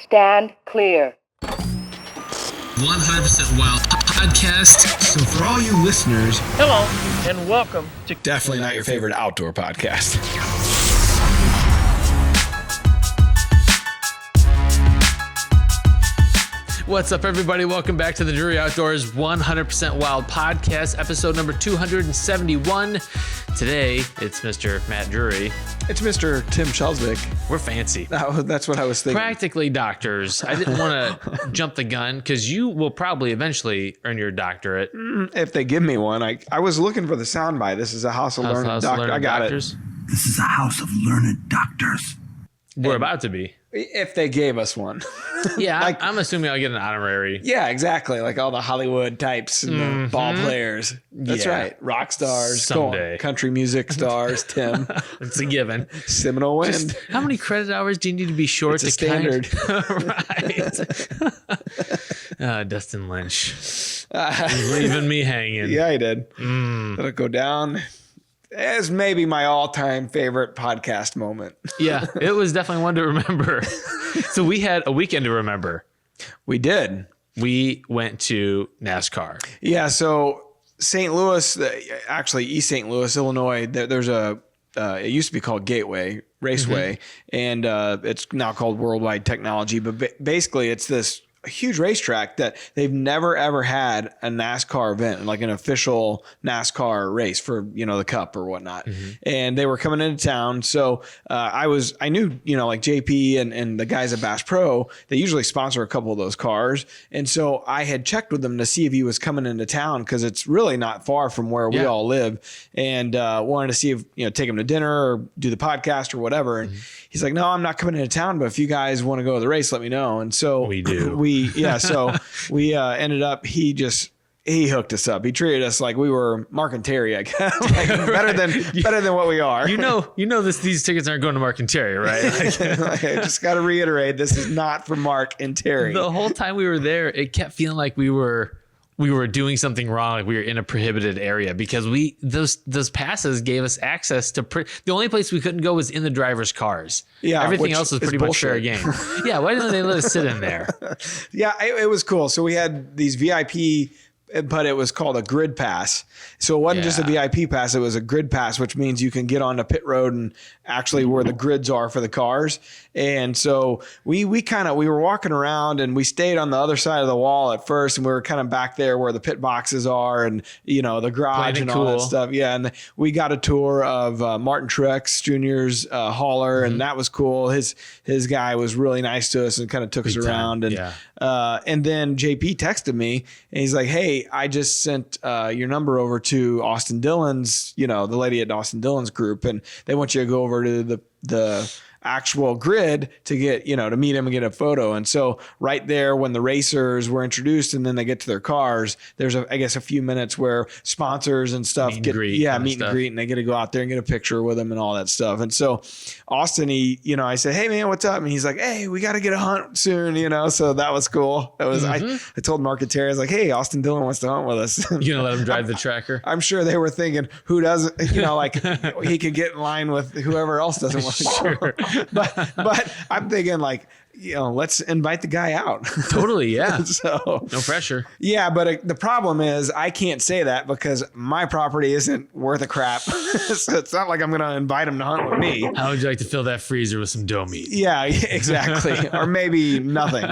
Stand clear. 100% Wild Podcast. So for all you listeners, hello and welcome to definitely not your favorite outdoor podcast. What's up, everybody? Welcome back to the Drury Outdoors 100% Wild Podcast, episode number 271. Today, it's Mr. Matt Drury. It's Mr. Tim Shelsvik. We're fancy. That's what I was thinking. Practically doctors. I didn't want to jump the gun because you will probably eventually earn your doctorate. If they give me one. I was looking for the soundbite. This is a house of learned doctors. I got doctors. it. This is a house of learned doctors. We're about to be. If they gave us one. Yeah, Like- I'm assuming I'll get an honorary. Yeah, exactly. Like all the Hollywood types and the ball players. That's Yeah. right. Rock stars. Someday. Country music stars. Tim. It's a given. Seminole Wind. Just how many credit hours do you need to be short It's to a standard. Right. Dustin Lynch. Leaving me hanging. Yeah, he did. It'll go down as maybe my all-time favorite podcast moment. Yeah, it was definitely one to remember. So we had a weekend to remember. We did. We went to NASCAR. Yeah, so St. Louis, actually East St. Louis, Illinois, there's it used to be called Gateway Raceway, and it's now called Worldwide Technology. But basically, it's this huge racetrack that they've never ever had a NASCAR event, like an official NASCAR race for, the cup or whatnot. And they were coming into town. So I knew, like JP and the guys at Bass Pro, they usually sponsor a couple of those cars. And so I had checked with them to see if he was coming into town, because it's really not far from where we all live, and wanted to see if, take him to dinner or do the podcast or whatever. And he's like, no, I'm not coming into town, but if you guys want to go to the race, let me know. And so we do. So we ended up, he hooked us up. He treated us like we were Mark and Terry, I guess. Better than what we are. These tickets aren't going to Mark and Terry, right? I just got to reiterate, this is not for Mark and Terry. The whole time we were there, it kept feeling like we were doing something wrong, like we were in a prohibited area, because those passes gave us access to the only place we couldn't go was in the drivers' cars. Yeah, everything else was pretty much fair game. Yeah, why didn't they let us sit in there? Yeah, it was cool. So we had these VIP, but it was called a grid pass. So it wasn't just a VIP pass, it was a grid pass, which means you can get onto pit road and actually where the grids are for the cars. And so we were walking around, and we stayed on the other side of the wall at first, and we were kind of back there where the pit boxes are and, the garage and all that stuff. Yeah. And we got a tour of Martin Truex Jr.'s hauler, and that was cool. His guy was really nice to us and kind of took us around. And, and then JP texted me, and he's like, hey, I just sent your number over to Austin Dillon's, the lady at Austin Dillon's group, and they want you to go over to the actual grid to get, to meet him and get a photo. And so right there, when the racers were introduced and then they get to their cars, there's I guess a few minutes where sponsors and stuff meet and greet, and they get to go out there and get a picture with them and all that stuff. And so Austin, I said, hey man, what's up? And he's like, hey, we got to get a hunt soon, so that was cool. That was, I told Mark and Terry, I was like, hey, Austin Dillon wants to hunt with us. You gonna let him drive the tracker? I'm sure they were thinking, who doesn't, like he could get in line with whoever else doesn't want to sure. But I'm thinking like, let's invite the guy out. Totally, yeah. So no pressure. Yeah, but the problem is I can't say that because my property isn't worth a crap. So it's not like I'm going to invite him to hunt with me. How would you like to fill that freezer with some doe meat? Yeah, exactly. Or maybe nothing.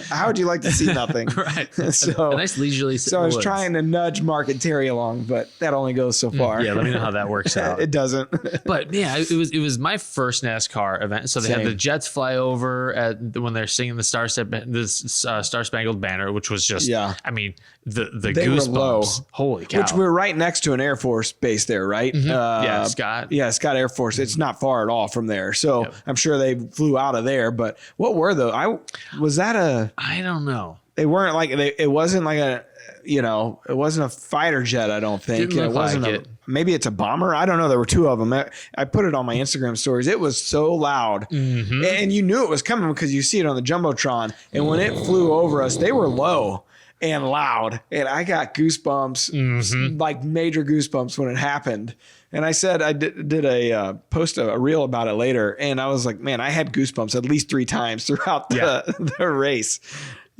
How would you like to see nothing? Right. So a nice leisurely. So I was trying to nudge Mark and Terry along, but that only goes so far. Yeah, let me know how that works out. It doesn't. But yeah, it was my first NASCAR event. So they had the Jets fly over when they're singing the Star Spangled Banner, which was just, I mean, the goosebumps. Holy cow. Which we're right next to an Air Force base there, right? Scott. Yeah, Scott Air Force. It's not far at all from there. So I'm sure they flew out of there. But what were those? I don't know. They weren't like, it wasn't like it wasn't a fighter jet, I don't think. Didn't look wasn't like it. Maybe it's a bomber. I don't know. There were two of them. I put it on my Instagram stories. It was so loud. And you knew it was coming because you see it on the Jumbotron. And when it flew over us, they were low. and loud. And I got goosebumps, like major goosebumps when it happened. And I said, I did a post a reel about it later. And I was like, man, I had goosebumps at least 3 times throughout the race.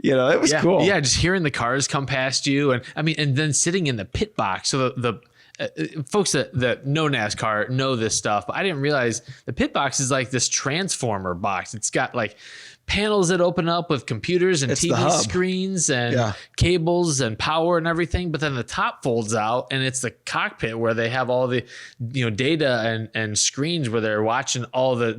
You know, it was cool. Yeah, just hearing the cars come past you. And I mean, and then sitting in the pit box. So the folks that know NASCAR know this stuff, but I didn't realize the pit box is like this transformer box. It's got like panels that open up with computers and TV screens and cables and power and everything. But then the top folds out and it's the cockpit where they have all the, data and screens where they're watching all the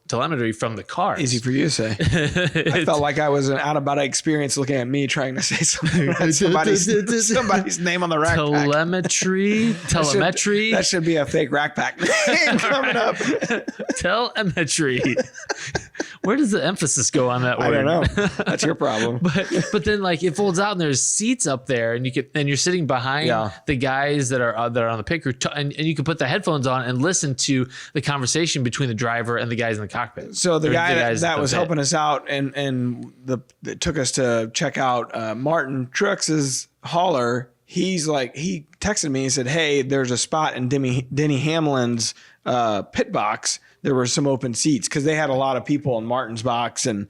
telemetry from the cars. Easy for you to say. I felt like I was an out of body experience looking at me trying to say something. somebody's name on the rack telemetry. That should be a fake rack pack name coming up. Telemetry. Where does the emphasis go on that word? I don't know. That's your problem. but then like it folds out and there's seats up there and you're sitting behind the guys that are on the pit crew and you can put the headphones on and listen to the conversation between the driver and the guys in the cockpit. So the guy that was helping us out and that took us to check out Martin Truex's hauler. He texted me and said, "Hey, there's a spot in Denny Hamlin's pit box. There were some open seats because they had a lot of people in Martin's box, and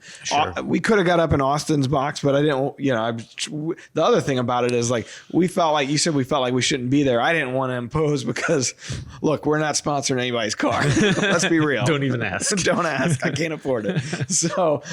we could have got up in Austin's box, but I didn't. The other thing about it is like we felt like we shouldn't be there. I didn't want to impose because, look, we're not sponsoring anybody's car. Let's be real. Don't even ask. Don't ask. I can't afford it. So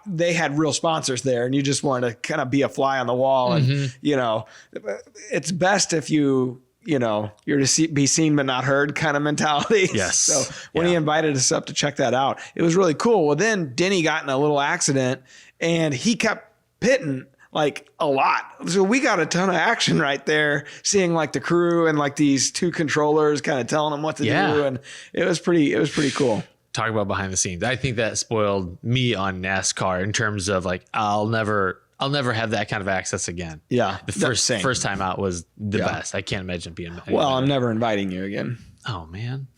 they had real sponsors there, and you just wanted to kind of be a fly on the wall, and it's best if you're to be seen but not heard kind of mentality. Yes. So when he invited us up to check that out, it was really cool. Well, then Denny got in a little accident and he kept pitting like a lot. So we got a ton of action right there, seeing like the crew and like these 2 controllers kind of telling them what to do. And it was pretty cool. Talk about behind the scenes. I think that spoiled me on NASCAR in terms of like, I'll never have that kind of access again. Yeah. The first time out was the best. I can't imagine being. Well, I'm never inviting you again. Oh man.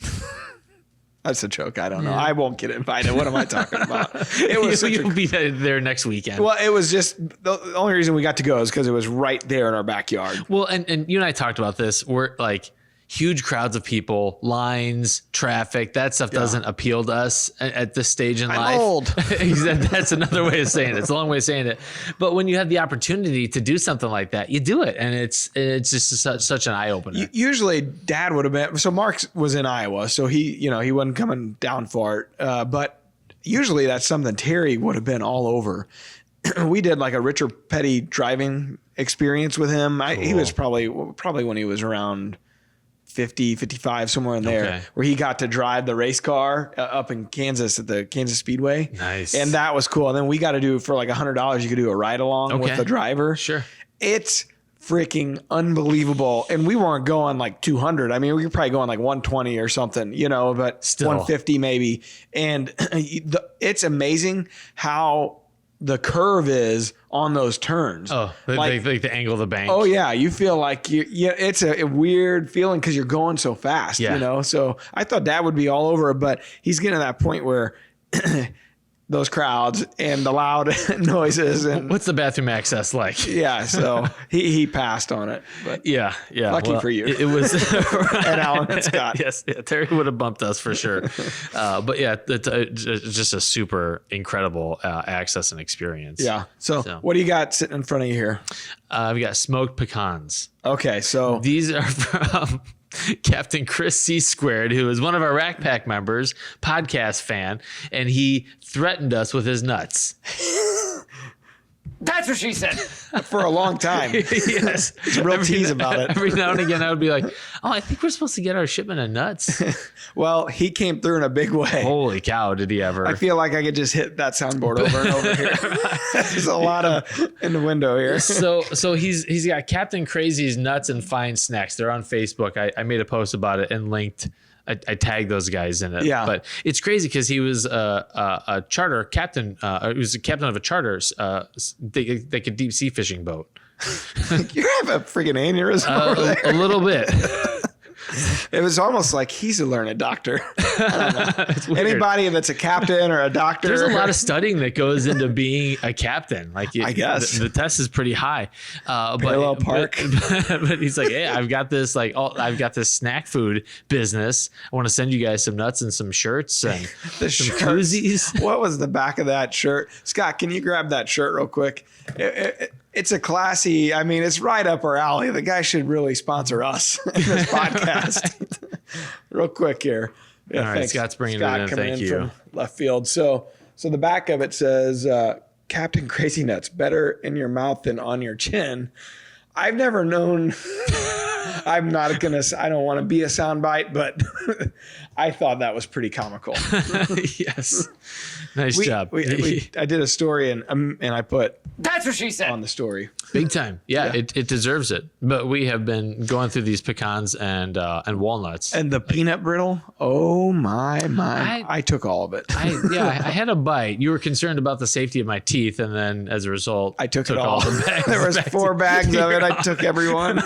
That's a joke. I don't know. I won't get invited. What am I talking about? It was you'll be there next weekend. Well, it was just the only reason we got to go is because it was right there in our backyard. Well, and you and I talked about this. We're like huge crowds of people, lines, traffic. That stuff doesn't appeal to us at this stage in life. I'm old. That's another way of saying it. It's a long way of saying it. But when you have the opportunity to do something like that, you do it, and it's just such an eye opener. Usually, Dad would have been. So Mark was in Iowa, so he wasn't coming down for it. But usually, that's something Terry would have been all over. We did like a Richard Petty driving experience with him. Cool. He was probably when he was around 50, 55, somewhere in there, where he got to drive the race car up in Kansas at the Kansas Speedway. Nice. And that was cool. And then we got to do for like $100, you could do a ride along with the driver. Sure. It's freaking unbelievable. And we weren't going like 200. I mean, we were probably going like 120 or something, but still 150 maybe. And it's amazing how the curve is on those turns. Oh, like the angle of the bank. Oh yeah. You feel like it's a weird feeling because you're going so fast, So I thought Dad would be all over it, but he's getting to that point where those crowds and the loud noises and what's the bathroom access like? Yeah. So he passed on it, but yeah. Lucky for you. It was and Alan and Scott. Yes. Yeah, Terry would have bumped us for sure. But yeah, it's just a super incredible access and experience. Yeah. So what do you got sitting in front of you here? We got smoked pecans. Okay. So these are from Captain Chris C. Squared, who is one of our Rack Pack members, podcast fan, and he threatened us with his nuts. That's what she said. For a long time. Yes. It's a real tease about it. Every now and again, I would be like, oh, I think we're supposed to get our shipment of nuts. Well, he came through in a big way. Holy cow, did he ever. I feel like I could just hit that soundboard over and over here. There's a lot in the window here. So he's got Captain Crazy's Nuts and Fine Snacks. They're on Facebook. I made a post about it and linked. I tagged those guys in it. Yeah. But it's crazy because he was a charter captain. He was a captain of a charter, like a deep sea fishing boat. You have a freaking aneurysm over there. A little bit. It was almost like he's a learned doctor. I don't know. Anybody that's a captain or a doctor. There's a lot of studying that goes into being a captain. Like, I guess the test is pretty high. Parallel park. But he's like, hey, I've got this snack food business. I want to send you guys some nuts and some shirts and the some shirts. koozies. What was the back of that shirt? Scott, can you grab that shirt real quick? It's a classy, I mean, it's right up our alley. The guy should really sponsor us in this podcast. Real quick here. Yeah, all right, thanks. Scott's bringing Scott it in. coming Thank in you. from left field. So the back of it says, Captain Crazy Nuts, better in your mouth than on your chin. I've never known, I don't want to be a soundbite, but I thought that was pretty comical. Yes. Nice job. I did a story and I put That's what she said on the story. Big time. Yeah. It deserves it. But we have been going through these pecans and walnuts. And the peanut brittle. Oh my. I took all of it. I had a bite. You were concerned about the safety of my teeth. And then as a result, I took it all. the bags. There was 4 bags of it. Yeah. I took every one.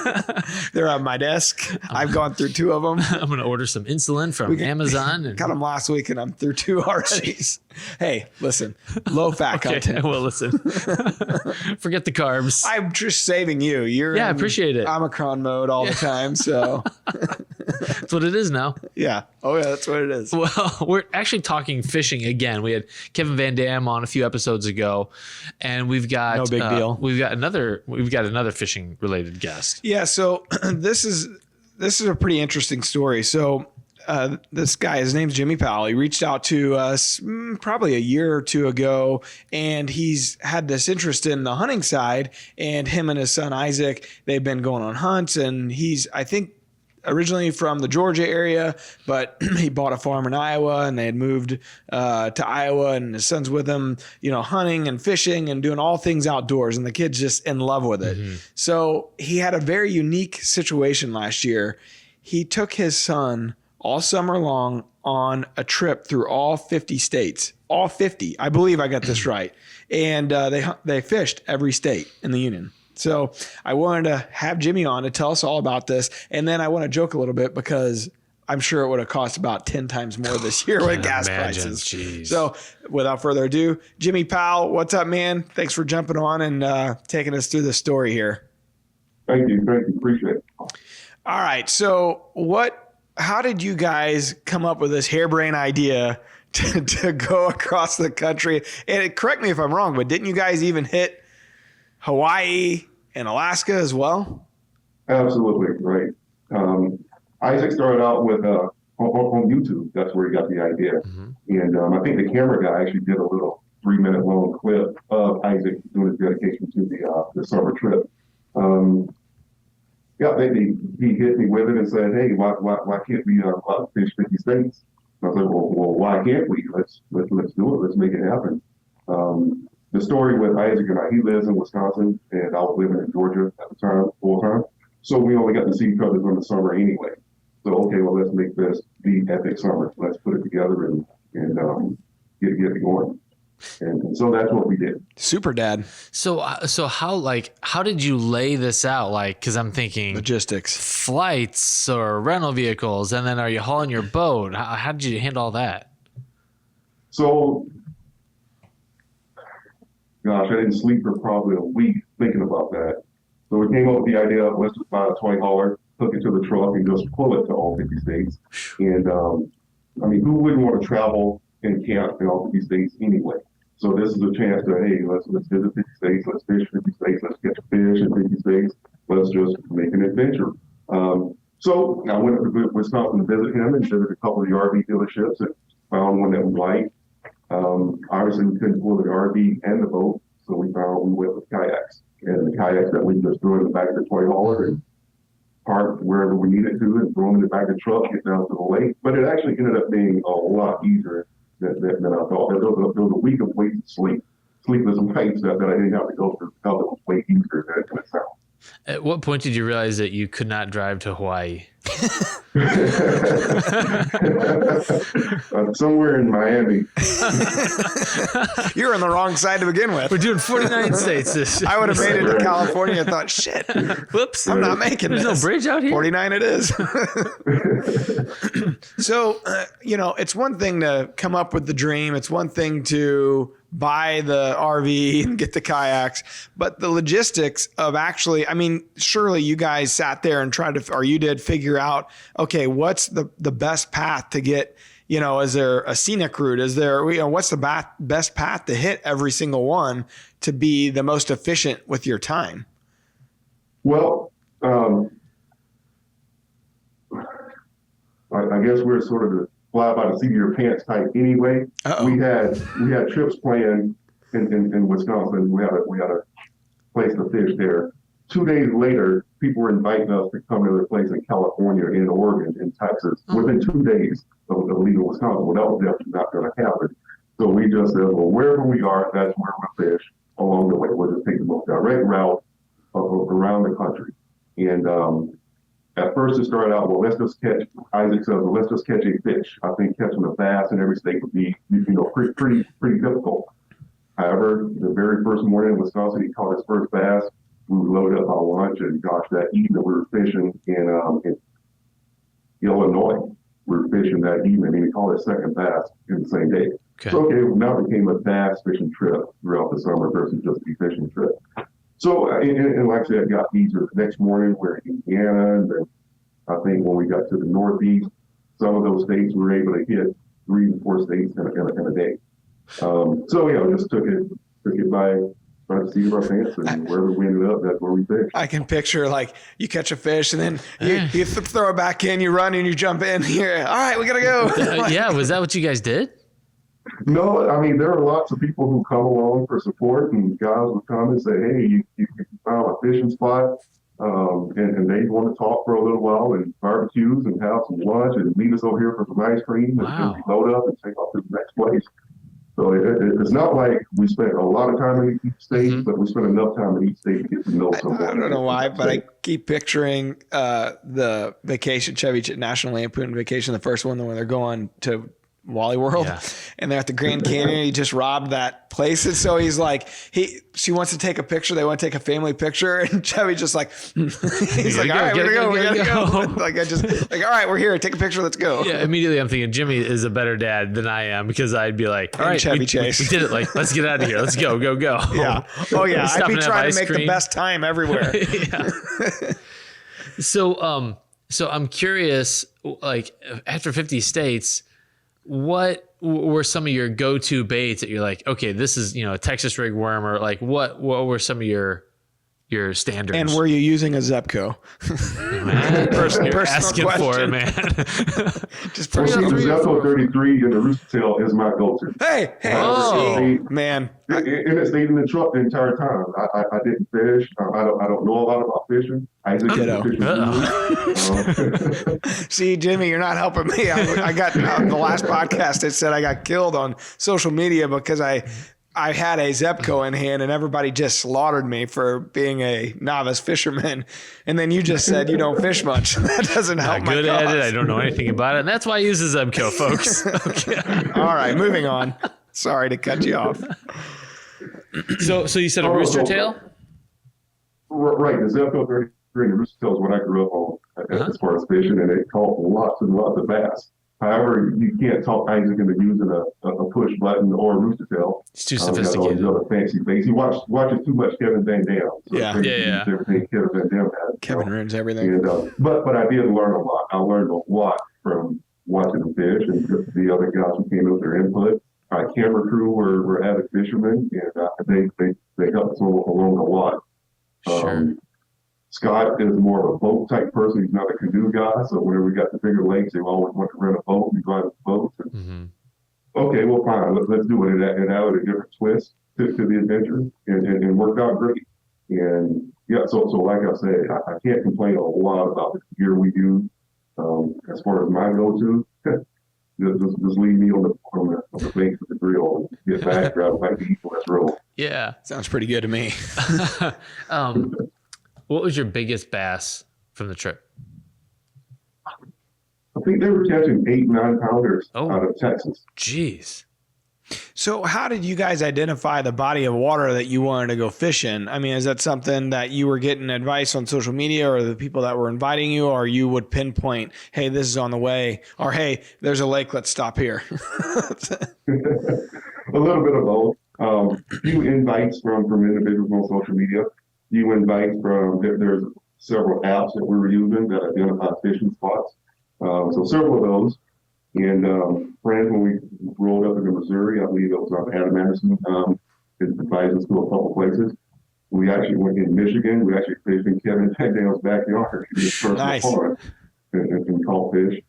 They're on my desk. I've gone through 2 of them. I'm going to order some insulin from Amazon. And Got them last week and I'm through 2 already. Hey, listen, low fat content. Well, listen, forget the carbs. I'm just saving you. You're I in appreciate it. Omicron mode all the time. So That's what it is now. yeah. Oh yeah, that's what it is. Well, we're actually talking fishing again. We had Kevin Van Dam on a few episodes ago, and we've got No big deal. We've got another fishing related guest. Yeah. So this is a pretty interesting story. So this guy, his name's Jimmie Powell. He reached out to us probably a year or 2 ago, and he's had this interest in the hunting side. And him and his son Isaac, they've been going on hunts, and he's, I think, originally from the Georgia area, but he bought a farm in Iowa, and they had moved to Iowa, and his son's with him, hunting and fishing and doing all things outdoors, and the kid's just in love with it. Mm-hmm. So he had a very unique situation last year. He took his son all summer long on a trip through all 50 states, all 50. I believe I got this right. And they fished every state in the union. So I wanted to have Jimmie on to tell us all about this. And then I want to joke a little bit because I'm sure it would have cost about 10 times more this year with gas prices. Geez. So without further ado, Jimmie Powell, what's up, man? Thanks for jumping on and taking us through the story here. Thank you. Appreciate it. All right. So how did you guys come up with this harebrained idea to go across the country? And correct me if I'm wrong, but didn't you guys even hit Hawaii and Alaska as well? Absolutely, right. Isaac started out with on YouTube. That's where he got the idea. Mm-hmm. And I think the camera guy actually did a little 3-minute long clip of Isaac doing his dedication to the summer trip. He hit me with it and said, "Hey, why can't we fish 50 states?" I was like, "Well, why can't we? Let's do it. Let's make it happen." The story with Isaac and I, he lives in Wisconsin, and I was living in Georgia at the time, full time. So we only got to see each other during the summer anyway. So okay, well, let's make this the epic summer. Let's put it together and get it going. And so that's what we did. Super dad. So how did you lay this out? Like, cause I'm thinking logistics, flights or rental vehicles. And then are you hauling your boat? How did you handle all that? So, gosh, I didn't sleep for probably a week thinking about that. So we came up with the idea of let's just buy a toy hauler, hook it to the truck and just pull it to all 50 states. And who wouldn't want to travel and camp in all 50 states anyway? So this is a chance to, hey, let's visit 50 states, let's fish 50 states, let's catch fish in 50 states, let's just make an adventure. So I went up to Wisconsin to visit him and visited a couple of the RV dealerships and found one that we liked. Obviously we couldn't pull the RV and the boat, so we went with kayaks. And the kayaks that we just threw in the back of the toy hauler and parked wherever we needed to and throw them in the back of the truck, get down to the lake. But it actually ended up being a lot easier than I thought. There was a week of wasted sleepless nights that I didn't have to go through. I felt it was way easier than it sounds. At what point did you realize that you could not drive to Hawaii? Somewhere in Miami. You're on the wrong side to begin with. We're doing 49 states. I would have made it to California and thought, shit, Whoops. I'm not making There's this. no bridge out here. 49 it is. So, it's one thing to come up with the dream. It's one thing to buy the RV and get the kayaks, but the logistics of actually, surely you guys sat there and tried to, or you did figure out, okay, what's the best path to get, is there a scenic route? Is there, what's the best path to hit every single one to be the most efficient with your time? Well, I guess we're sort of the fly by the seat of your pants type anyway. Uh-oh. We had trips planned in Wisconsin. We had a place to fish there. 2 days later, people were inviting us to come to their place in California, in Oregon, in Texas, within 2 days of leaving Wisconsin. Well, that was definitely not going to happen. So we just said, well, wherever we are, that's where we'll fish along the way. We'll just take the most direct route around the country. And at first it started out, well, let's just catch, Isaac says, well, let's just catch a fish. I think catching a bass in every state would be, pretty difficult. However, the very first morning in Wisconsin, he caught his first bass. We were loaded up our lunch, and gosh, that evening we were fishing in Illinois. We were fishing that evening, and he caught his second bass in the same day. Okay. So, now it became a bass fishing trip throughout the summer versus just a fishing trip. So, and like I said, it got easier. The next morning, we're in Indiana, and then I think when we got to the Northeast, some of those states we were able to hit 3 to 4 states in a day. We just took it by the seat of our pants, and wherever we ended up, that's where we fished. I can picture like you catch a fish and then you throw it back in, you run and you jump in here. All right, we gotta go. Yeah, was that what you guys did? No, there are lots of people who come along for support, and guys would come and say, hey, you found a fishing spot, and they want to talk for a little while and barbecues and have some lunch and meet us over here for some ice cream, and then we load up and take off to the next place. So it's not like we spent a lot of time in each state, but we spent enough time in each state to get to know someone. I don't know why, but I keep picturing the vacation, Chevy National Lampoon Vacation, the first one when they're going to Wally World, and they're at the Grand Canyon. He just robbed that place, and so he's like, she wants to take a picture. They want to take a family picture, and Chevy just like, he's like, all right, we gotta go. Like all right, we're here. Take a picture. Let's go. Yeah, immediately I'm thinking Jimmy is a better dad than I am, because I'd be like, all right, Chevy Chase, we did it. Like, let's get out of here. Let's go. Yeah. Oh yeah. I'd be trying to make cream. the best time everywhere. So I'm curious, like after 50 states, what were some of your go-to baits that you're like, okay, this is, a Texas rig worm, or like what were some of your standards? And were you using a Zepco? Man, you're asking question. for it, man. Just The personal. Zepco 33 and the Rooster Tail is my go-to. Hey, Oh. man. And it stayed in the truck the entire time. I didn't fish. I don't know a lot about fishing. I just Ditto. See, Jimmy, you're not helping me. I got on the last podcast. It said I got killed on social media because I had a Zepco in hand and everybody just slaughtered me for being a novice fisherman. And then you just said you don't fish much. That doesn't help Not my good cause. at it. I don't know anything about it. And that's why I use the Zebco, folks. Okay. All right, moving on. Sorry to cut you off. So you said a rooster tail? Right, the Zepco 33 and the Rooster Tail is what I grew up on as far as fishing, and it caught lots and lots of bass. However, you can't talk Isaac into using a push button or a Rooster Tail. It's too He has all sophisticated. these other fancy things. He watches too much Kevin Van Dam. So Yeah. he uses everything Kevin Van Dam has. Kevin ruins everything. And, but I did learn a lot. I learned a lot from watching them fish and the other guys who came in with their input. Our camera crew were avid fishermen, and they helped us along a lot. Sure. Scott is more of a boat type person. He's not a canoe guy. So whenever we got to bigger lakes, they always want to rent a boat. We go out with boats. And, okay, well, fine. Let's do it. And add a different twist to the adventure, and worked out great. And yeah, so like I said, I can't complain a lot about the gear we use. As far as my go-to, just leave me on the banks of the grill and get back, grab a bite to eat, and let's roll. Yeah. Sounds pretty good to me. What was your biggest bass from the trip? I think they were catching 8-9 pounders out of Texas. Jeez. So how did you guys identify the body of water that you wanted to go fish in? I mean, is that something that you were getting advice on social media, or the people that were inviting you, or you would pinpoint, hey, this is on the way, or hey, there's a lake, let's stop here? A little bit of both. Few invites from individuals on social media. Few invites from, there's several apps that we were using that identify fishing spots. So several of those. And friends, when we rolled up into Missouri, I believe it was Adam Anderson, advised us to a couple places. We actually went in Michigan. We actually fished in Kevin Tagdale's backyard in his personal Nice. pond and caught fish.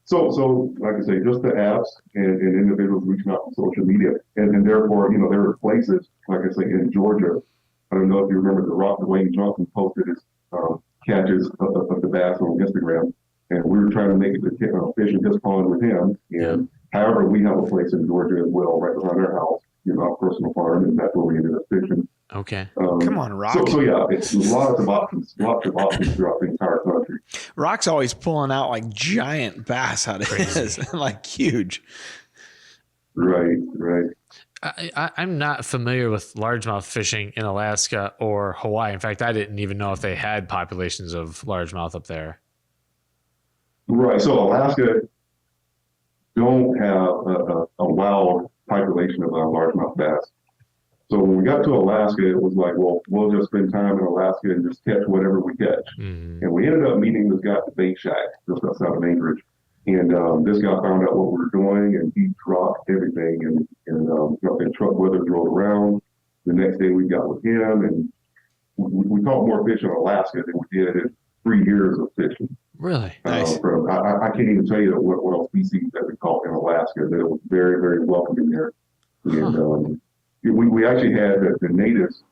So like I say, just the apps and individuals reaching out on social media. And therefore, there are places, like I say, in Georgia. I don't know if you remember the Wayne Johnson posted his catches of the bass on Instagram. And we were trying to make it to fish in his pond with him. And however, we have a place in Georgia as well, right behind our house, our personal farm, and that's where we ended up fishing. Okay. Come on, Rock. So yeah, it's lots of options throughout the entire country. Rock's always pulling out like giant bass out of his, like huge. Right. I'm not familiar with largemouth fishing in Alaska or Hawaii. In fact, I didn't even know if they had populations of largemouth up there. Right. So Alaska don't have a wild population of largemouth bass. So when we got to Alaska, it was like, well, we'll just spend time in Alaska and just catch whatever we catch. Mm-hmm. And we ended up meeting this guy at the bait shack just outside of Anchorage. And this guy found out what we were doing, and he dropped everything. And truck weather drove around. The next day we got with him, and we caught more fish in Alaska than we did in 3 years of fishing. Really? Nice. I can't even tell you what else species that we caught in Alaska. That it was very, very welcoming there. And we actually had the natives.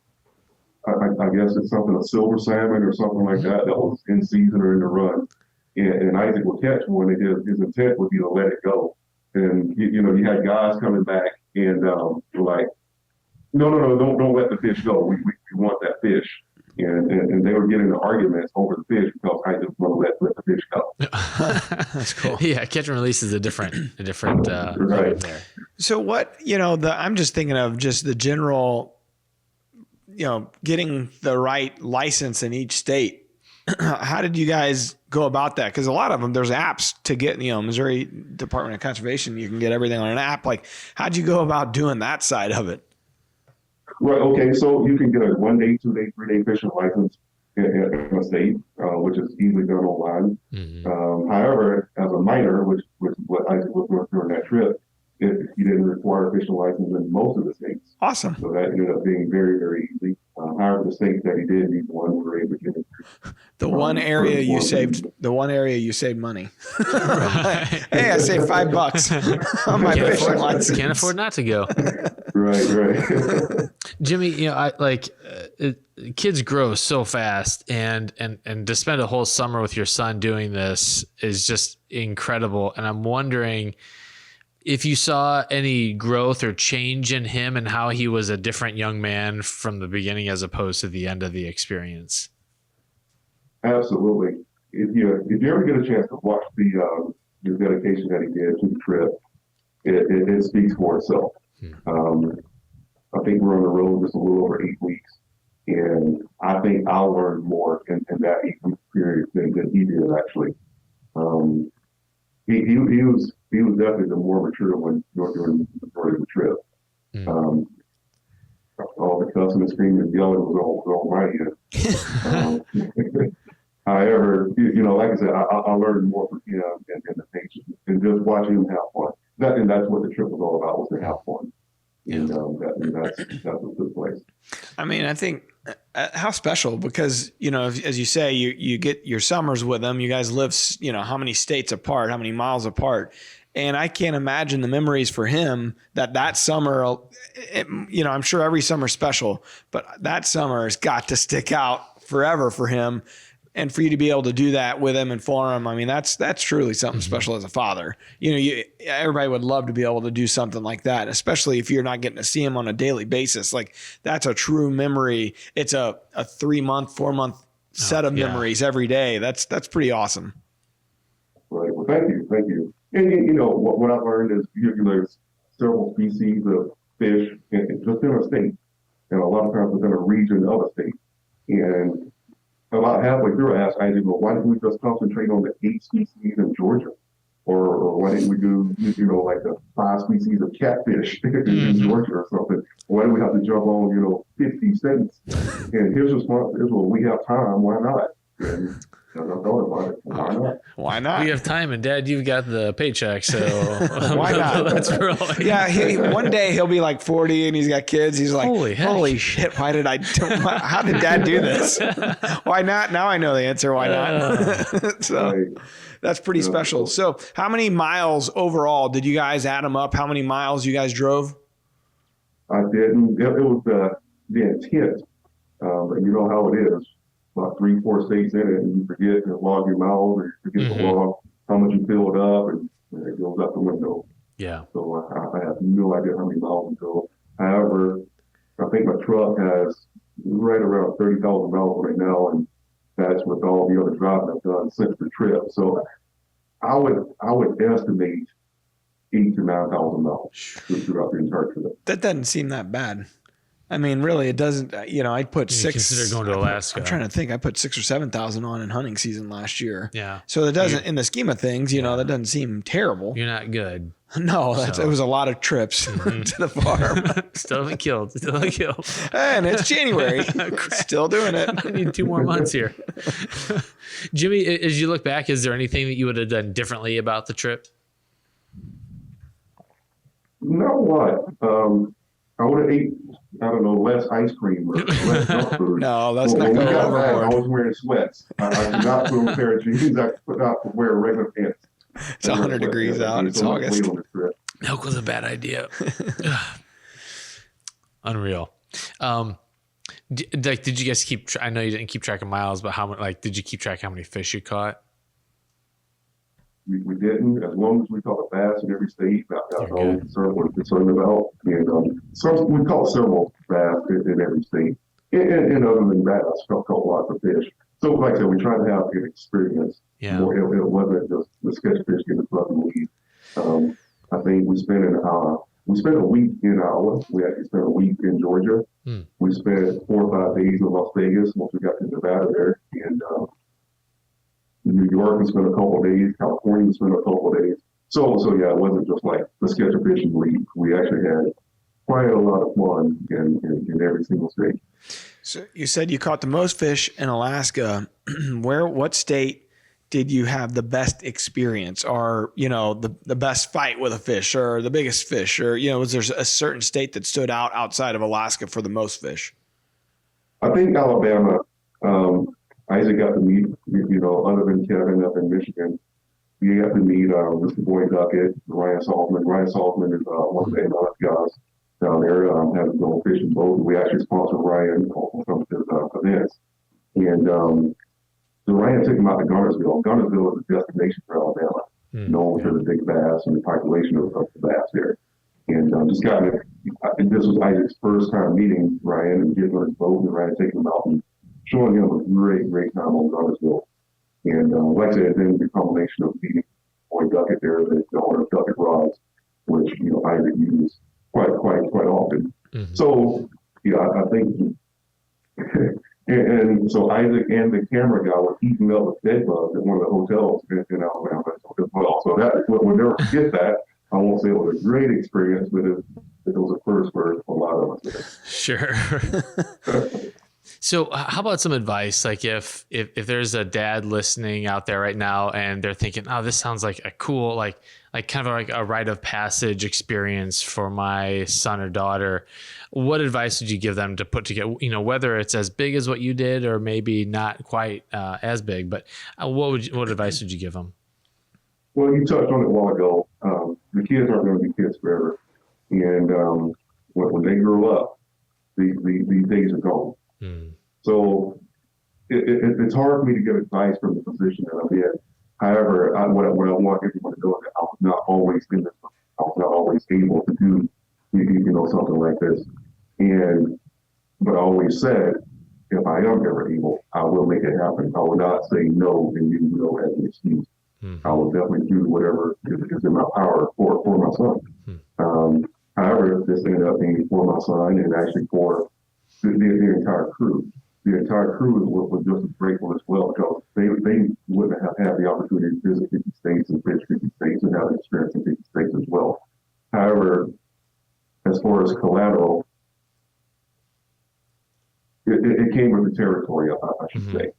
I guess it's something, a silver salmon or something like that was in season or in the run. And Isaac would catch one, and his intent would be to let it go. And you had guys coming back and were like, no, don't let the fish go. We want that fish. And they were getting the arguments over the fish because I just want to let the fish go. That's cool. Yeah, catch and release is a different Right. there. So what, I'm just thinking of just the general, getting the right license in each state. How did you guys go about that? Because a lot of them, there's apps to get, Missouri Department of Conservation, you can get everything on an app. Like, how'd you go about doing that side of it? Right. Okay. So you can get a 1 day, 2 day, 3 day fishing license in a state, which is easily done online. Mm-hmm. However, as a minor, which is what Isaac was going through on that trip, he didn't require a fishing license in most of the states. Awesome. So that ended up being very, very easy. However, the states that he did need one were able to get it. The one area you saved money. Hey, I saved $5 on my fishing license. Can't afford not to go. Right. Jimmie, kids grow so fast, and to spend a whole summer with your son doing this is just incredible. And I'm wondering if you saw any growth or change in him and how he was a different young man from the beginning as opposed to the end of the experience. Absolutely. If you ever get a chance to watch the dedication that he did to the trip, it speaks for itself. I think we're on the road just a little over 8 weeks, and I think I learned more in that 8-week period than he did actually. He was definitely the more mature one during the majority of the trip. All the cussing and screaming and yelling was all right here. However, like I said, I learned more from him and the patience, and just watching him have fun. That's what the trip was all about, was to have fun. And that's what took place. I mean, I think how special, because, as you say, you get your summers with them. You guys live, how many states apart, how many miles apart. And I can't imagine the memories for him that summer, I'm sure every summer's special, but that summer has got to stick out forever for him. And for you to be able to do that with him and for him, I mean, that's truly something special as a father. Everybody would love to be able to do something like that, especially if you're not getting to see him on a daily basis. Like, that's a true memory. It's a 3-month, 4-month set of memories every day. That's pretty awesome. Right. Thank you. And what I've learned is there's several species of fish just in a state, and a lot of times within a region of a state. And about halfway through, I asked Isaac, well, why didn't we just concentrate on the 8 species in Georgia? Or why didn't we do, like the 5 species of catfish in Georgia or something? Why do we have to jump on, 50 states? And his response is, well, we have time, why not? And I thought about it, why not? Why not? We have time, and Dad, you've got the paycheck, so Why not? Let's roll. Yeah, one day he'll be like 40 and he's got kids. He's like, Holy heck. holy shit, how did Dad do this? Why not? Now I know the answer. Why not? So Right. that's pretty special. So how many miles overall did you guys add them up? How many miles you guys drove? I didn't. It was the intent, but you know how it is. About 3-4 states in it, and you forget to log your miles, or you forget to log how much you filled up, and it goes out the window. Yeah. So I have no idea how many miles we go. However, I think my truck has right around 30,000 miles right now, and that's with all the other driving I've done since the trip. So I would estimate 8,000 to 9,000 miles throughout the entire trip. That doesn't seem that bad. I mean, really, it doesn't. I'd put You 6. consider going to Alaska. I'm trying to think. I put 6,000 or 7,000 on in hunting season last year. Yeah. So that doesn't, in the scheme of things, that doesn't seem terrible. You're not good. No, it was a lot of trips to the farm. Still haven't killed. Still haven't killed. And it's January. Still doing it. I need 2 more months here. Jimmy, as you look back, is there anything that you would have done differently about the trip? You know what? I would have ate, I don't know, less ice cream or less junk food. No, let's When not we go got back, I overboard. was wearing sweats. I did not put on a pair of jeans. I could not wear regular pants. It's 100 degrees out. It's August. Milk was a bad idea. Unreal. Did you guys keep? I know you didn't keep track of miles, but how much? Did you keep track how many fish you caught? We didn't. As long as we caught a bass in every state, that's You're all we're concerned about. And we caught several bass in every state. And other than that, I caught lots of fish. So, like I said, we tried to have an experience. Yeah. More, it wasn't just the sketch fish getting plugged and leave. I think we spent a week in Iowa. We actually spent a week in Georgia. We spent 4 or 5 days in Las Vegas once we got to Nevada there. And New York, we spent a couple of days. California, we spent a couple of days. So yeah, it wasn't just like the sketch of fish and leave. We actually had quite a lot of fun in every single state. So you said you caught the most fish in Alaska. What state did you have the best experience, or the best fight with a fish, or the biggest fish, or was there a certain state that stood out outside of Alaska for the most fish? I think Alabama. Isaac got to meet, other than Kevin up in Michigan, we got to meet Mr. Boyd Duckett, Ryan Saltzman. Ryan Saltzman is one of the MLS guys down there. Has his own fishing boat. We actually sponsor Ryan on some of his events. And so Ryan took him out to Garnersville. Garnersville is a destination for Alabama, known for the big bass and the population of the bass there. And just got it. I think this was Isaac's first time meeting Ryan and getting on his boat, and Ryan taking him out and showing him a great time on Garnersville. And like I said, then the combination of meeting Boyd Duckett there, the owner of Duckett Rods, which Isaac uses quite often. So I think, and so Isaac and the camera guy were eating up with bed bugs at one of the hotels in Alabama as well. So that we'll never forget that. I won't say it was a great experience, but it was a first for a lot of us. Sure. So how about some advice? Like if there's a dad listening out there right now and they're thinking, oh, this sounds like a cool, like kind of like a rite of passage experience for my son or daughter, what advice would you give them to put together, whether it's as big as what you did or maybe not quite as big, but what advice would you give them? Well, you touched on it a while ago. The kids aren't going to be kids forever. And when they grow up, these days are gone. So it's hard for me to give advice from the position that I'm in. However, what I want everyone to know is that I was not always in this. I was not always able to do something like this. But I always said, if I am ever able, I will make it happen. I will not say no and use no as an excuse. I will definitely do whatever is in my power for my son. However, this ended up being for my son and actually for the entire crew. The entire crew was just as grateful as well because they wouldn't have had the opportunity to visit 50 states and fish 50 states and have experience in 50 states as well. However, as far as collateral, it came with the territory, I should say.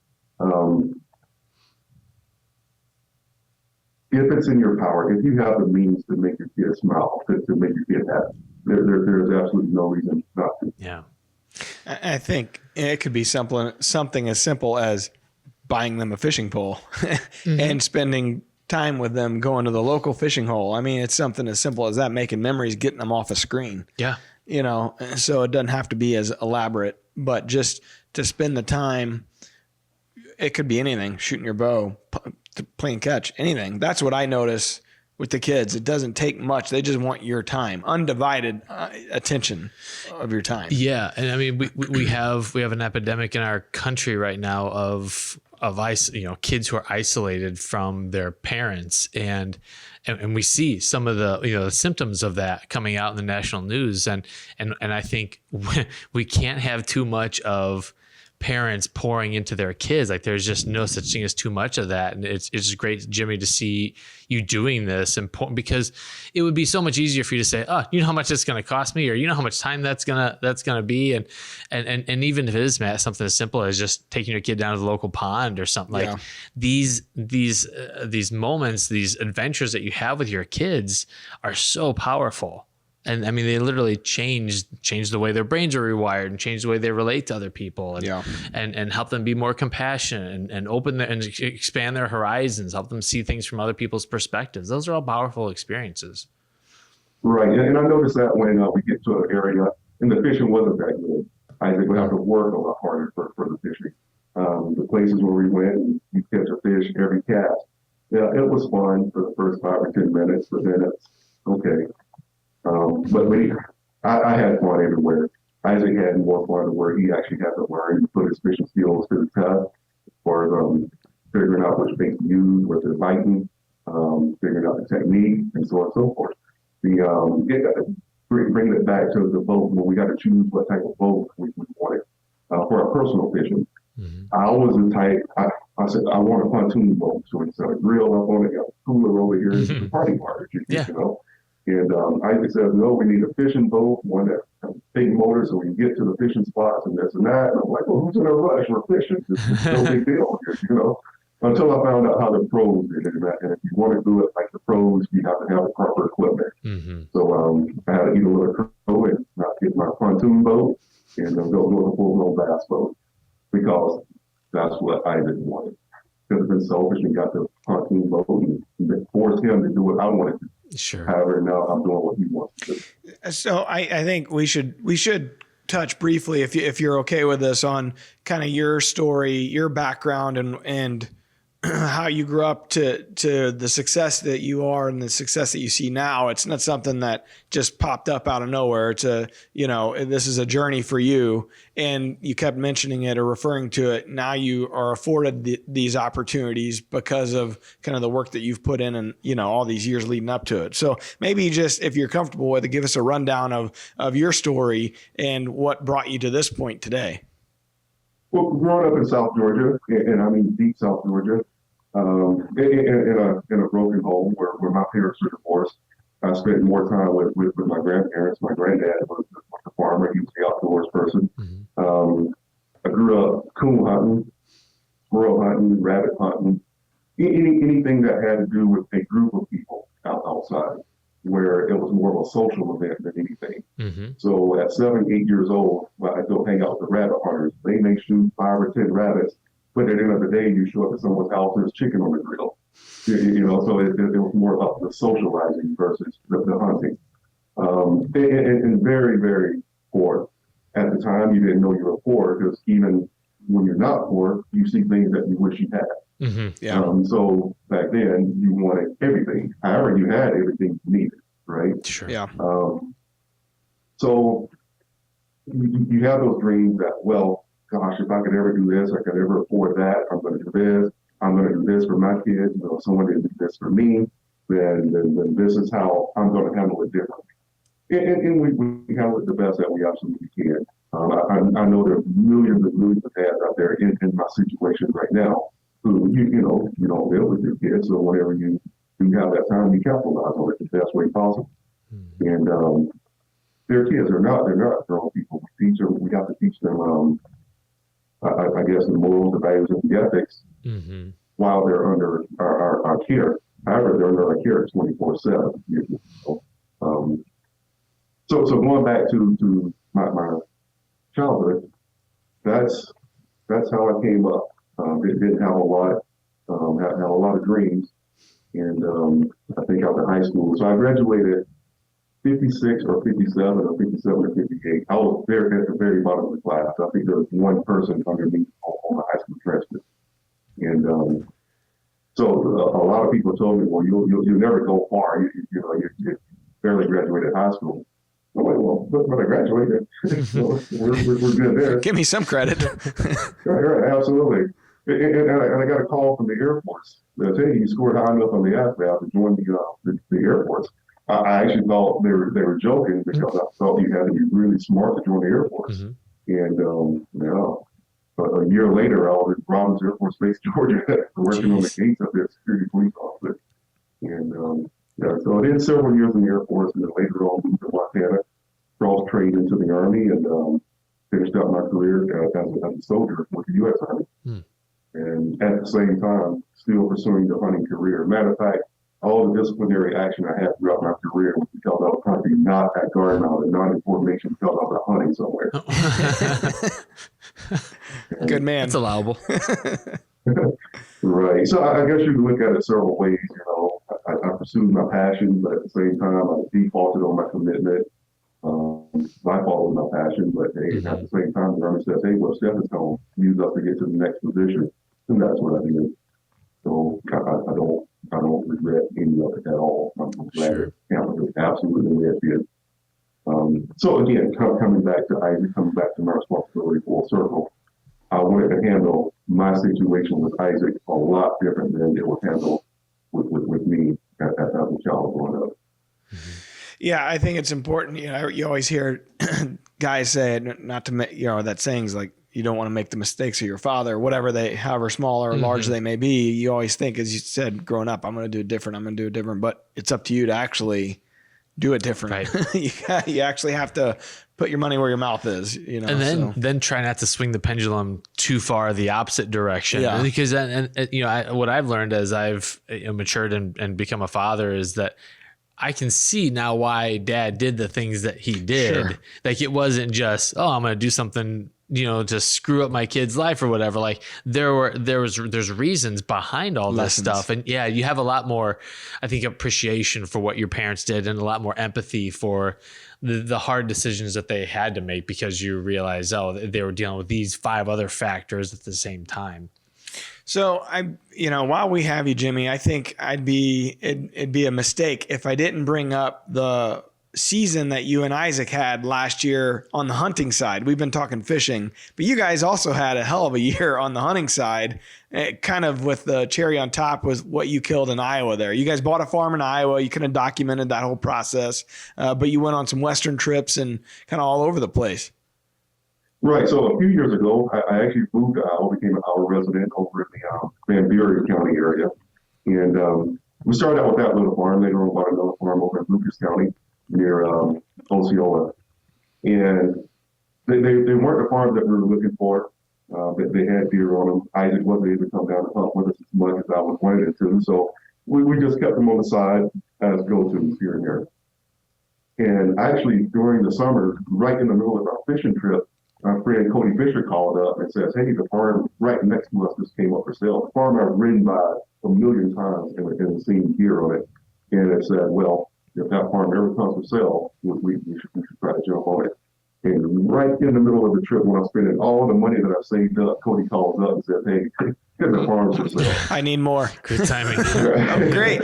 If it's in your power, if you have the means to make your kid smile, to make your kid happy, there's absolutely no reason not to. Yeah. I think it could be something as simple as buying them a fishing pole and spending time with them going to the local fishing hole. I mean, it's something as simple as that, making memories, getting them off a screen. Yeah. You know, so it doesn't have to be as elaborate, but just to spend the time. It could be anything, shooting your bow, playing catch, anything. That's what I notice with the kids. It doesn't take much. They just want your time, undivided attention of your time. Yeah. And I mean, we have an epidemic in our country right now of kids who are isolated from their parents. And we see some of the symptoms of that coming out in the national news. And I think we can't have too much of parents pouring into their kids. Like there's just no such thing as too much of that. And it's just great, Jimmie, to see you doing this because it would be so much easier for you to say, oh, you know how much it's going to cost me, or you know how much time that's going to be. And even if it is, Matt, something as simple as just taking your kid down to the local pond or something like these moments, these adventures that you have with your kids are so powerful. And I mean, they literally change the way their brains are rewired and change the way they relate to other people and help them be more compassionate and open and expand their horizons, help them see things from other people's perspectives. Those are all powerful experiences. Right. And I noticed that when we get to an area and the fishing wasn't that good, I think we have to work a lot harder for the fishing. The places where we went, and you catch a fish every cast. Yeah, it was fun for the first 5 or 10 minutes, but then it's okay. But I had fun everywhere. Isaac had more fun where he actually had to learn to put his fishing skills to the test, as far as figuring out which bait to use, what they're biting, figuring out the technique, and so on and so forth. Bring it back to the boat when we got to choose what type of boat we wanted for our personal fishing. I was the type, I said, I want a pontoon boat. So instead of grill up on it, got a cooler over here, the party part, you know. And Isaac said, no, we need a fishing boat, one that has a big motor so we can get to the fishing spots and this and that. And I'm like, well, who's in a rush? We're fishing. It's no big deal here, you know. Until I found out how the pros did it. And if you want to do it like the pros, you have to have the proper equipment. So I had to eat a little crow and not get my pontoon boat and go to a full-blown bass boat because that's what Isaac wanted. Could have been selfish and got the pontoon boat and forced him to do what I wanted to do. Sure. However, now I'm doing what he wants to do. So I think we should touch briefly, if you're okay with this, on kind of your story, your background, and how you grew up to the success that you are and the success that you see now. It's not something that just popped up out of nowhere. It's this is a journey for you, and you kept mentioning it or referring to it. Now you are afforded these opportunities because of kind of the work that you've put in and, all these years leading up to it. So maybe just, if you're comfortable with it, give us a rundown of your story and what brought you to this point today. Well, growing up in South Georgia, and I mean deep South Georgia, in a broken home where my parents were divorced, I spent more time with my grandparents. My granddad was a farmer. He was the outdoors person. I grew up coon hunting, squirrel hunting, rabbit hunting, anything that had to do with a group of people outside, where it was more of a social event than anything. So at 7, 8 years old, I go hang out with the rabbit hunters. They may shoot 5 or 10 rabbits, but at the end of the day, you show up at someone's house, there's chicken on the grill. So it was more about the socializing versus the hunting. And very, very poor. At the time, you didn't know you were poor, because even when you're not poor, you see things that you wish you had. So back then, you wanted everything. However, you had everything you needed, right? Sure. So you have those dreams that, well, gosh, if I could ever do this, I could ever afford that, I'm going to do this. I'm going to do this for my kids. You know, if someone didn't do this for me, then this is how I'm going to handle it differently. And we handle it the best that we absolutely can. I know there are millions and millions of dads out there in my situation right now who, you know, you don't live with your kids. So whenever you have that time, you capitalize on it the best way possible. And their kids are not grown people. We have to teach them, I guess, the morals, the values, and the ethics while they're under our care. However, they're under our care 24/7. So going back to my childhood, that's how I came up. Didn't have a lot, had a lot of dreams, and I think after high school, so I graduated 56 or 57 or 57 or 58. I was there at the very bottom of the class. I think there was one person under me on the high school transcript, and so a lot of people told me, well, you'll never go far. You barely graduated high school. I'm like, well, but I graduated. So we're good there. Give me some credit. Right, absolutely. And I got a call from the Air Force. They'll tell you scored high enough on the ASVAB to join the Air Force. I actually thought they were joking because I thought you had to be really smart to join the Air Force. And but a year later, I was at Robins Air Force Base, Georgia, working on the gates up there, security police officer. And so I did several years in the Air Force, and then later on moved to Montana, cross trained into the Army, and finished out my career as a soldier with the U.S. Army. And at the same time, still pursuing the hunting career. Matter of fact, all the disciplinary action I had throughout my career was because I was probably not at guard mount and not in formation because I was hunting somewhere. Good man. It's allowable. Right. So I guess you can look at it several ways. You know, I pursued my passion, but at the same time, I defaulted on my commitment. I followed my passion, but hey, at the same time, the Army says, hey, well, Steph is going to use us to get to the next position. And that's what I did. So I don't regret any of it at all. I'm glad it counted absolutely the way it did. So again, coming back to Isaac, coming back to my responsibility full circle, I wanted to handle my situation with Isaac a lot different than it was handled with me as a child growing up. Yeah, I think it's important. You know, you always hear guys say, not to make, you know, that saying's like, you don't want to make the mistakes of your father, whatever however small or large they may be. You always think, as you said, growing up, I'm going to do it different, but it's up to you to actually do it different. Right. You actually have to put your money where your mouth is, you know. And then try not to swing the pendulum too far the opposite direction. Yeah. Because what I've learned as I've matured and become a father is that I can see now why Dad did the things that he did. Sure. Like it wasn't just, I'm going to do something, to screw up my kid's life or whatever. Like there's reasons behind all this stuff. And yeah, you have a lot more, I think, appreciation for what your parents did and a lot more empathy for the hard decisions that they had to make because you realize, they were dealing with these 5 other factors at the same time. So while we have you, Jimmie, I think it'd be a mistake if I didn't bring up the season that you and Isaac had last year on the hunting side. We've been talking fishing, but you guys also had a hell of a year on the hunting side. Kind of with the cherry on top was what you killed in Iowa there. You guys bought a farm in Iowa. You kind of documented that whole process, but you went on some Western trips and kind of all over the place. Right. So a few years ago, I actually moved to Iowa, became an Iowa resident over in the Van Buren County area. And we started out with that little farm. Later on, bought another farm over in Lucas County near Osceola. And they weren't the farms that we were looking for. They had deer on them. Isaac wasn't able to come down and hunt with us as much as I was wanted to. So we just kept them on the side as go-tos here and there. And actually, during the summer, right in the middle of our fishing trip, my friend Cody Fisher called up and says, hey, the farm right next to us just came up for sale. The farm I've ridden by a million times and seen deer on it. And it said, well, if that farm ever comes for sale, we should try to jump on it. And right in the middle of the trip, when I'm spending all the money that I've saved up, Cody calls up and says, hey, the farm's for sale. I need more. Good timing. Oh, great.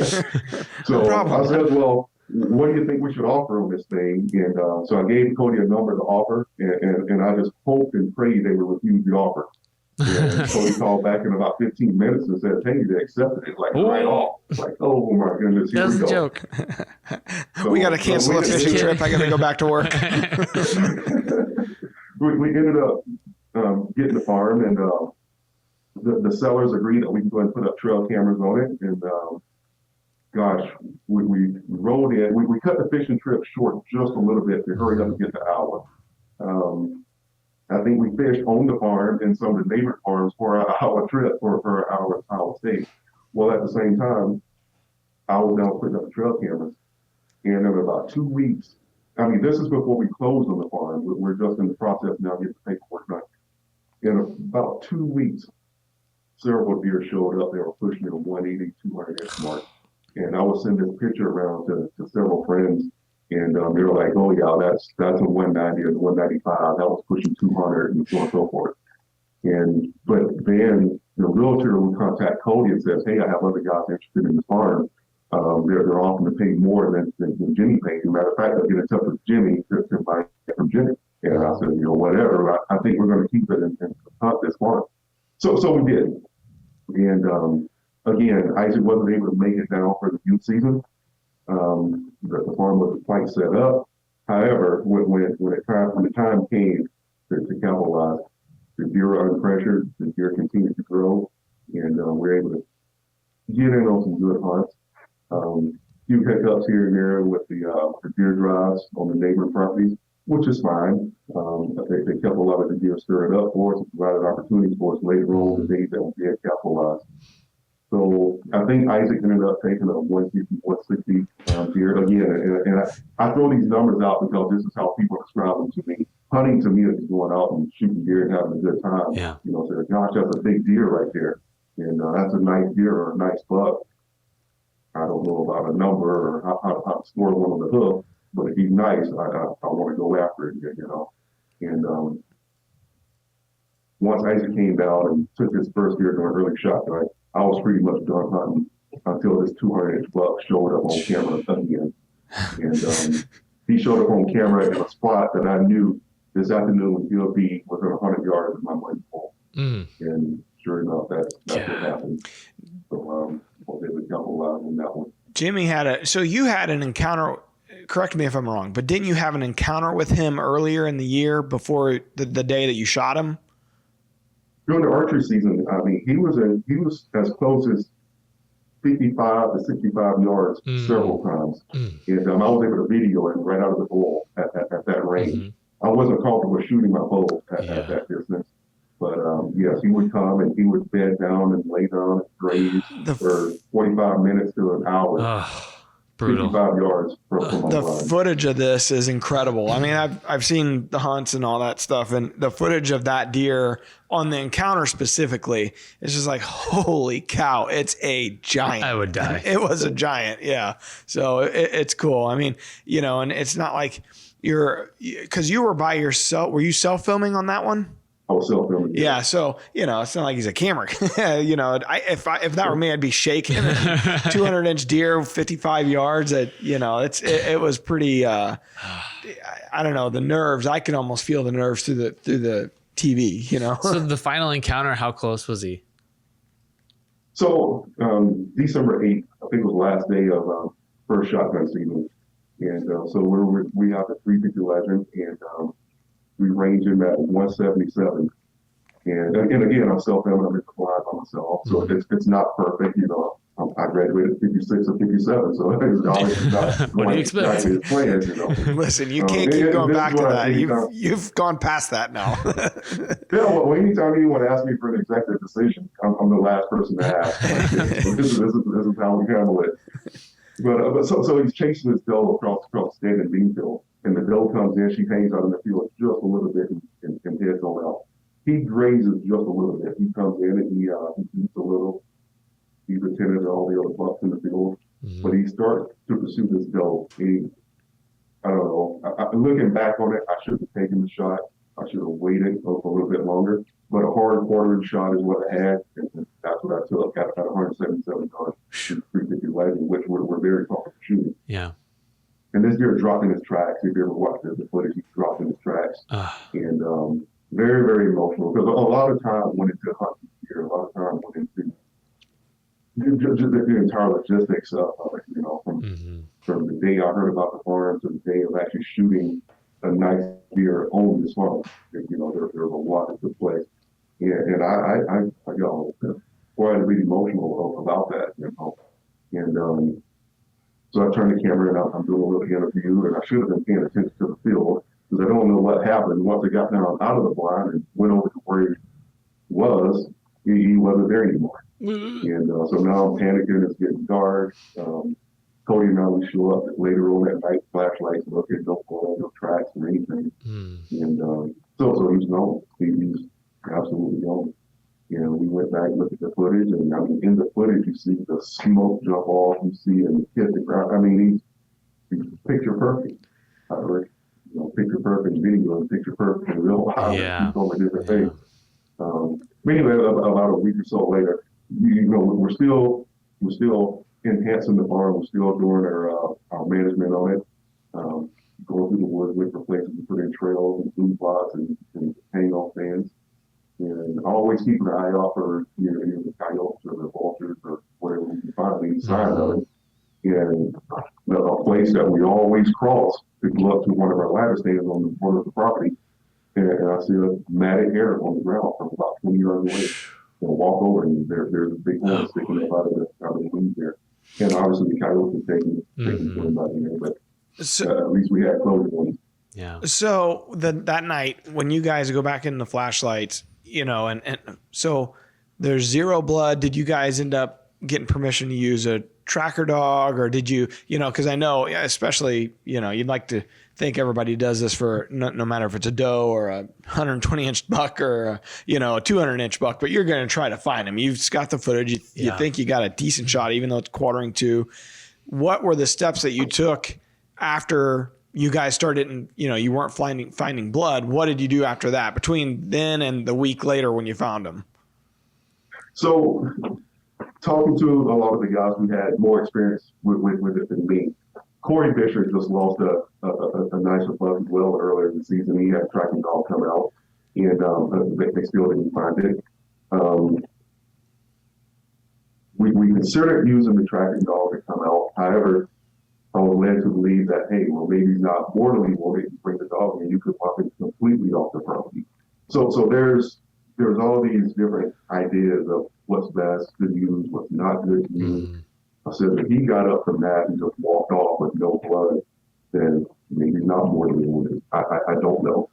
So I said, well, what do you think we should offer on this thing? And so I gave Cody a number to offer, and I just hoped and prayed they would refuse the offer. And Cody called back in about 15 minutes and said, hey, they accepted it, like right off. Like, oh my goodness, here That was we a go. joke. So, We got to cancel a fishing trip. I got to go back to work. we ended up getting the farm, and the sellers agreed that we can go and put up trail cameras on it. And gosh, we rolled in. We cut the fishing trip short just a little bit to hurry up and get the hour. I think we fished on the farm and some of the neighbor farms for an hour trip for our stay. Well, at the same time, I was now putting up the trail cameras. And in about 2 weeks, I mean, this is before we closed on the farm. We're just in the process now getting the paperwork done. In about 2 weeks, several deer showed up. They were pushing the 180, 200 inch mark. And I was sending this picture around to several friends. And they were like, oh, yeah, that's a 190 or 195. That was pushing 200 and so on and so forth. But then the realtor would contact Cody and says, hey, I have other guys interested in the farm. They're offering to pay more than Jimmie paid. As a matter of fact, they'll get in touch with Jimmie to buy it from Jimmie. And I said, whatever. I think we're going to keep it and hunt this farm. So we did. And again, Isaac wasn't able to make it down for the youth season. The farm wasn't quite set up. However, when the time came to capitalize, the deer were unpressured, the deer continued to grow, and we were able to get in on some good hunts. Few hiccups here and there with the deer drives on the neighboring properties, which is fine. They kept a lot of the deer stirred up for us and provided opportunities for us later on the days that we did capitalize. So I think Isaac ended up taking a 150, 160 deer again. And I throw these numbers out because this is how people describe them to me. Hunting to me is going out and shooting deer and having a good time. Yeah. So gosh, that's a big deer right there. And that's a nice deer or a nice buck. I don't know about a number or how to score one on the hook, but if he's nice, I want to go after it, And once Isaac came down and took his first deer during early shot, I was pretty much done hunting until this 200-inch buck showed up on camera again. And he showed up on camera in a spot that I knew this afternoon he'll be within 100 yards of my money pole. And sure enough, that's what happened. So I was able to capitalize on that one. Jimmie so you had an encounter, correct me if I'm wrong, but didn't you have an encounter with him earlier in the year before the day that you shot him? During the archery season, I mean, he was as close as 55 to 65 yards several times. And I was able to video it right out of the bull at that range. I wasn't comfortable shooting my bow at that distance. But yes, he would come and he would bed down and lay down and graze for 45 minutes to an hour. Brutal. 55 yards from The line. footage of this is incredible. I mean, I've seen the hunts and all that stuff, and the footage of that deer on the encounter specifically is just like, holy cow, it's a giant. I would die. It was a giant, yeah. So it's cool. I mean, and it's not like because you were by yourself. Were you self-filming on that one? I was self-filming. Yeah, so it's not like he's a camera. If that were me, I'd be shaking. 200-inch deer, 55 yards. It was pretty. I don't know, the nerves. I could almost feel the nerves through the TV. So the final encounter, how close was he? So December 8th, I think was the last day of first shotgun season, and so we have the 350 Legend, and we range him at 177. And again, I'm self-filming, I'm in the blind by myself. So it's not perfect, I graduated 56 or 57, so it's always not What do you expect? Listen, you can't keep going back to that. You've gone past that now. Yeah, well, anytime anyone asks me for an executive decision, I'm the last person to ask. This is how we handle it. But so he's chasing this doe across the state in Beanfield. And the doe comes in, she hangs out in the field just a little bit and heads on out. He grazes just a little bit. He comes in and he eats a little. He's attentive to all the other bucks in the field. But he starts to pursue this doe. I don't know. Looking back on it, I should have taken the shot. I should have waited a little bit longer. But a hard quartering shot is what I had. And that's what I took at 177 yards. 350 Legend, which we're very comfortable shooting. Yeah. And this deer dropped in his tracks. If you ever watched the footage, he dropped in his tracks. And very, very emotional, because a lot of time went into hunting deer. A lot of time went into just the entire logistics of it, you know, from the day I heard about the farm to the day of actually shooting a nice deer on this farm. You know, there was a lot that took place. Yeah, and I got quite really emotional about that, you know. And so I turned the camera and I'm doing a little interview, and I should have been paying attention to the field, because I don't know what happened. Once I got down out of the blind and went over to where he was, he wasn't there anymore. And so now I'm panicking. It's getting dark. Cody and I, we show up later on at night, flashlights, look at no blood, no tracks or anything. And so he's gone. He's absolutely gone. And we went back and looked at the footage, and I mean, in the footage, you see the smoke jump off. You see him hit the ground. I mean, he's picture perfect. You know, picture perfect video and picture perfect in real life. Yeah. He's on a different thing. Anyway, about a week or so later, you know, we're still enhancing the farm. We're still doing our management on it. Going through the woods, looking for places to put in trails and food plots and hang off stands. And always keeping an eye out for either the coyotes or the vultures or whatever we can find any sign of it. And a place that we always cross to go up to one of our ladder stands on the corner of the property, and I see a matted hair on the ground from about 20 yards away. And walk over, and there's a big one sticking up out of the weeds there. And obviously the coyotes are taking them by the air, but at least we had closure on it. Yeah. So that night when you guys go back in the flashlights, you know, and so there's zero blood. Did you guys end up getting permission to use a tracker dog, or did you know, because I know, especially, you know, you'd like to think everybody does this for no matter if it's a doe or a 120-inch buck or a 200-inch buck, but you're going to try to find him. You've got the footage. You think you got a decent shot, even though it's quartering to. What were the steps that you took after you guys started, and you know, you weren't finding blood? What did you do after that, between then and the week later when you found him? So, talking to a lot of the guys who had more experience with it than me, Corey Fisher just lost a nicer buck as well earlier in the season. He had a tracking dog come out, and they still didn't find it. We considered using the tracking dog to come out. However, I was led to believe that, hey, well, maybe he's not mortally wounded. You bring the dog in, you could walk it completely off the property. So there's all these different ideas of what's best to use, what's not good to use. I said if he got up from that and just walked off with no blood, then maybe he's not mortally wounded. I don't know.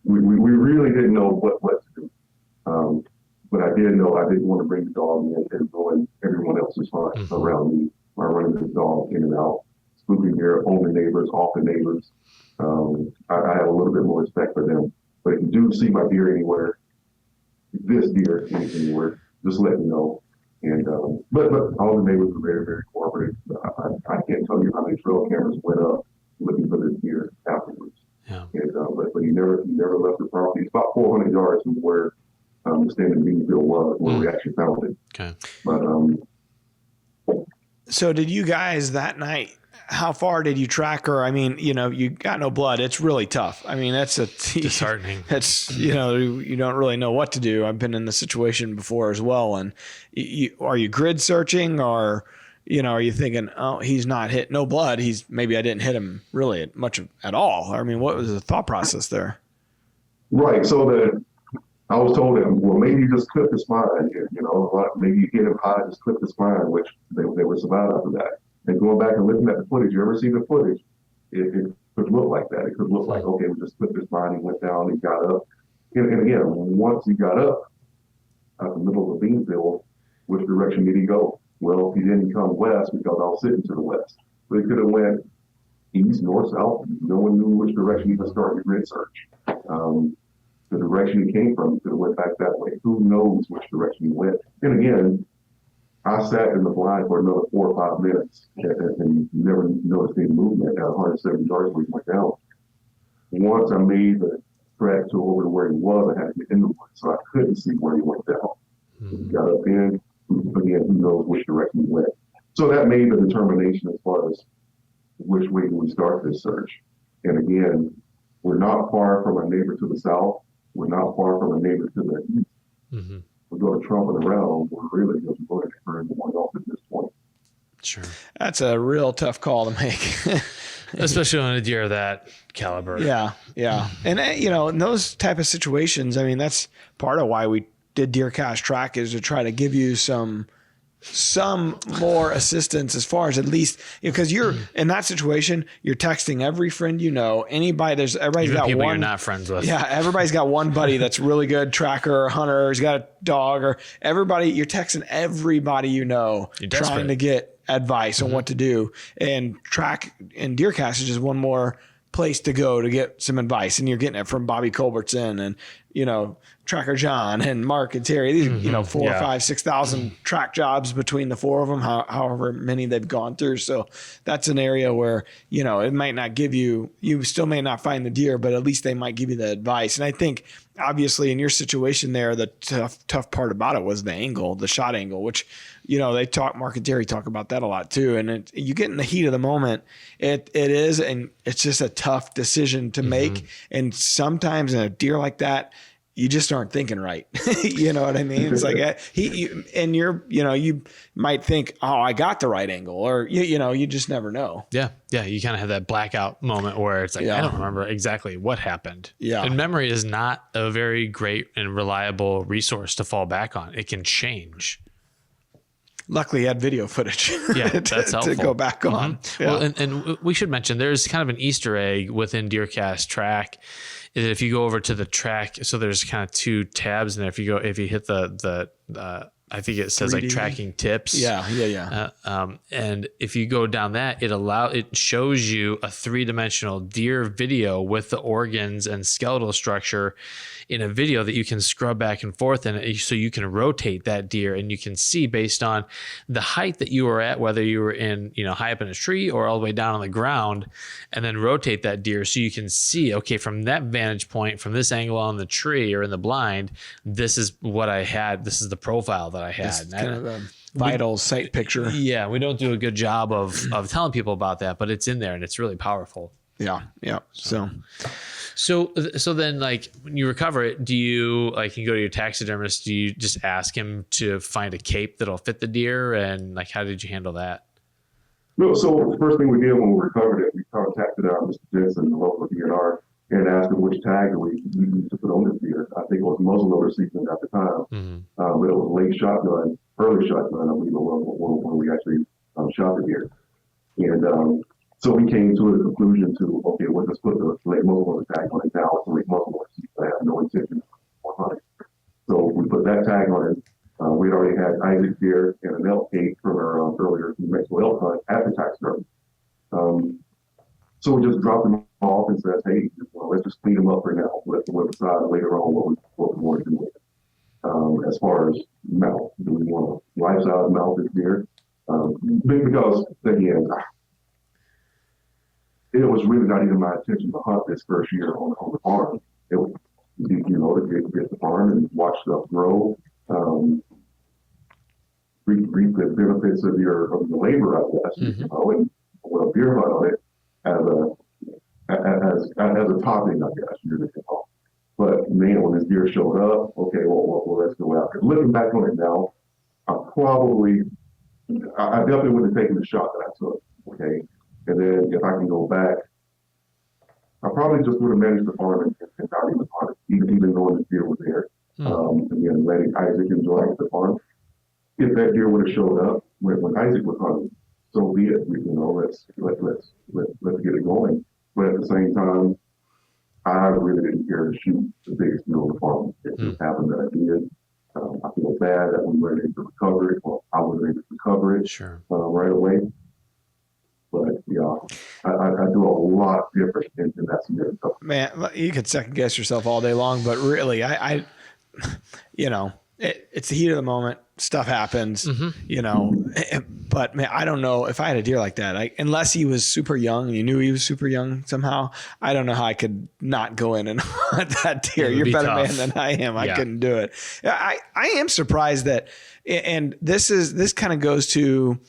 We really didn't know what to do. But I did know I didn't want to bring the dog in and ruin everyone else's fun around me by running the dog in and out, spooking deer on the neighbors, off the neighbors. I have a little bit more respect for them. But if you do see my deer anywhere, this deer anywhere, just let me know. And but all the neighbors were very, very cooperative. I can't tell you how many trail cameras went up looking for this deer afterwards. Yeah. And but he never left the property. It's about 400 yards from where the standing bean field was, where we actually found it. Okay. But so did you guys that night? How far did you track her? I mean, you know, you got no blood. It's really tough. I mean, that's disheartening. That's, you know, you don't really know what to do. I've been in this situation before as well. And are you grid searching, or, you know, are you thinking, oh, he's not hit, no blood. Maybe I didn't hit him really much at all. I mean, what was the thought process there? Right. So I was told that, well, maybe you just clip the spine, you know, maybe you hit him high, just clip the spine, which they would survive after that. And going back and looking at the footage, you ever see the footage? It could look like that. It could look like, okay, we just clipped his spine, he went down, he got up. And again, once he got up at the middle of the bean field, which direction did he go? Well, he didn't come west because I was sitting to the west. But he could have went east, north, south. No one knew which direction he was starting the grid search. The direction he came from, he could have went back that way. Who knows which direction he went? And again, I sat in the blind for another 4 or 5 minutes and never noticed any movement at 170 yards where he went down. Once I made the trek to over to where he was, I had to get in the woods, so I couldn't see where he went down. He got up in, again, who knows which direction he went. So that made the determination as far as which way do we start this search. And again, we're not far from a neighbor to the south. We're not far from a neighbor to the east. Mm-hmm. We go to trumping around. We're really just looking for anyone else at this point. Sure. That's a real tough call to make. Especially on a deer of that caliber. Yeah. Yeah. And in those type of situations, I mean, that's part of why we did DeerCast Track, is to try to give you some more assistance as far as at least, because you're in that situation, you're texting every friend, everybody's Even got people one you're not friends with. Yeah, everybody's got one buddy that's really good tracker or hunter. He's got a dog, or everybody. You're texting everybody You're desperate. trying to get advice on what to do. And Track and DeerCast is just one more place to go to get some advice, and you're getting it from Bobby Culbertson and Tracker John and Mark and Terry. These 4,000, 5,000, 6,000 track jobs between the four of them, however many they've gone through. So that's an area where it might not give you still may not find the deer, but at least they might give you the advice. And I think obviously in your situation there, the tough part about it was the angle, the shot angle, which Mark and Terry talk about that a lot too. And you get in the heat of the moment, it is, and it's just a tough decision to make. And sometimes in a deer like that, you just aren't thinking right. You know what I mean? It's like you might think, oh, I got the right angle, or you just never know. Yeah. Yeah. You kind of have that blackout moment where it's like, I don't remember exactly what happened. Yeah. And memory is not a very great and reliable resource to fall back on. It can change. Luckily, you had video footage that's helpful to go back on. Yeah. Well, and we should mention there's kind of an Easter egg within DeerCast Track. If you go over to the track, so there's kind of two tabs in there. If you hit the I think it says 3D. Like tracking tips. Yeah. And if you go down that, it shows you a 3-dimensional deer video with the organs and skeletal structure in a video that you can scrub back and forth, and so you can rotate that deer, and you can see based on the height that you were at, whether you were in high up in a tree or all the way down on the ground, and then rotate that deer so you can see, okay, from that vantage point, from this angle on the tree or in the blind, this is what I had. This is the profile that I had. It's kind of a vital sight picture. Yeah, we don't do a good job of telling people about that, but it's in there and it's really powerful. Yeah. So then, like, when you recover it, do you go to your taxidermist? Do you just ask him to find a cape that'll fit the deer, and like, how did you handle that? No, so the first thing we did when we recovered it, we contacted Mr. Jensen, the local DNR, and asked him which tag we used to put on this deer. I think it was muzzleloader season at the time, but it was late shotgun, early shotgun, I believe it was when we actually shot the deer. And so we came to the conclusion okay, we'll just put the late muzzleloader tag on it now. It's a late muzzleloader season. I have no intention of hunting. So we put that tag on it. We'd already had Isaac deer and an elk gate from our earlier New Mexico elk hunt at the taxidermy. So we just dropped them off and said, hey, let's just clean them up for now. Let's decide later on what we want to do with it. As far as mouth, do we want a life-size mouth this deer? Because, again, it was really not even my intention to hunt this first year on the farm. It was, to get the farm and watch stuff grow, reap the benefits of your labor, I guess, and with a deer hunt on it as a topping, I guess, you're going to call. But man, when this deer showed up, okay, well let's go out there. Looking back on it now, I definitely would have taken the shot that I took, okay? And then if I can go back, I probably just would have managed the farm and not even hunt it, even knowing the deer was there. Again, letting Isaac enjoy the farm. If that deer would have showed up when Isaac was hunting, so be it. Let's get it going. But at the same time, I really didn't care to shoot the biggest deer on the farm. It just happened that I did. I feel bad that we weren't able to recover it, or I wasn't able to recover it right away. But yeah, I do a lot different in that scenario. Man, you could second guess yourself all day long, but really, it's the heat of the moment. Stuff happens, but man, I don't know if I had a deer like that, unless he was super young and you knew he was super young somehow, I don't know how I could not go in and hunt that deer. You're a better man than I am. I couldn't do it. I am surprised that, and this kind of goes to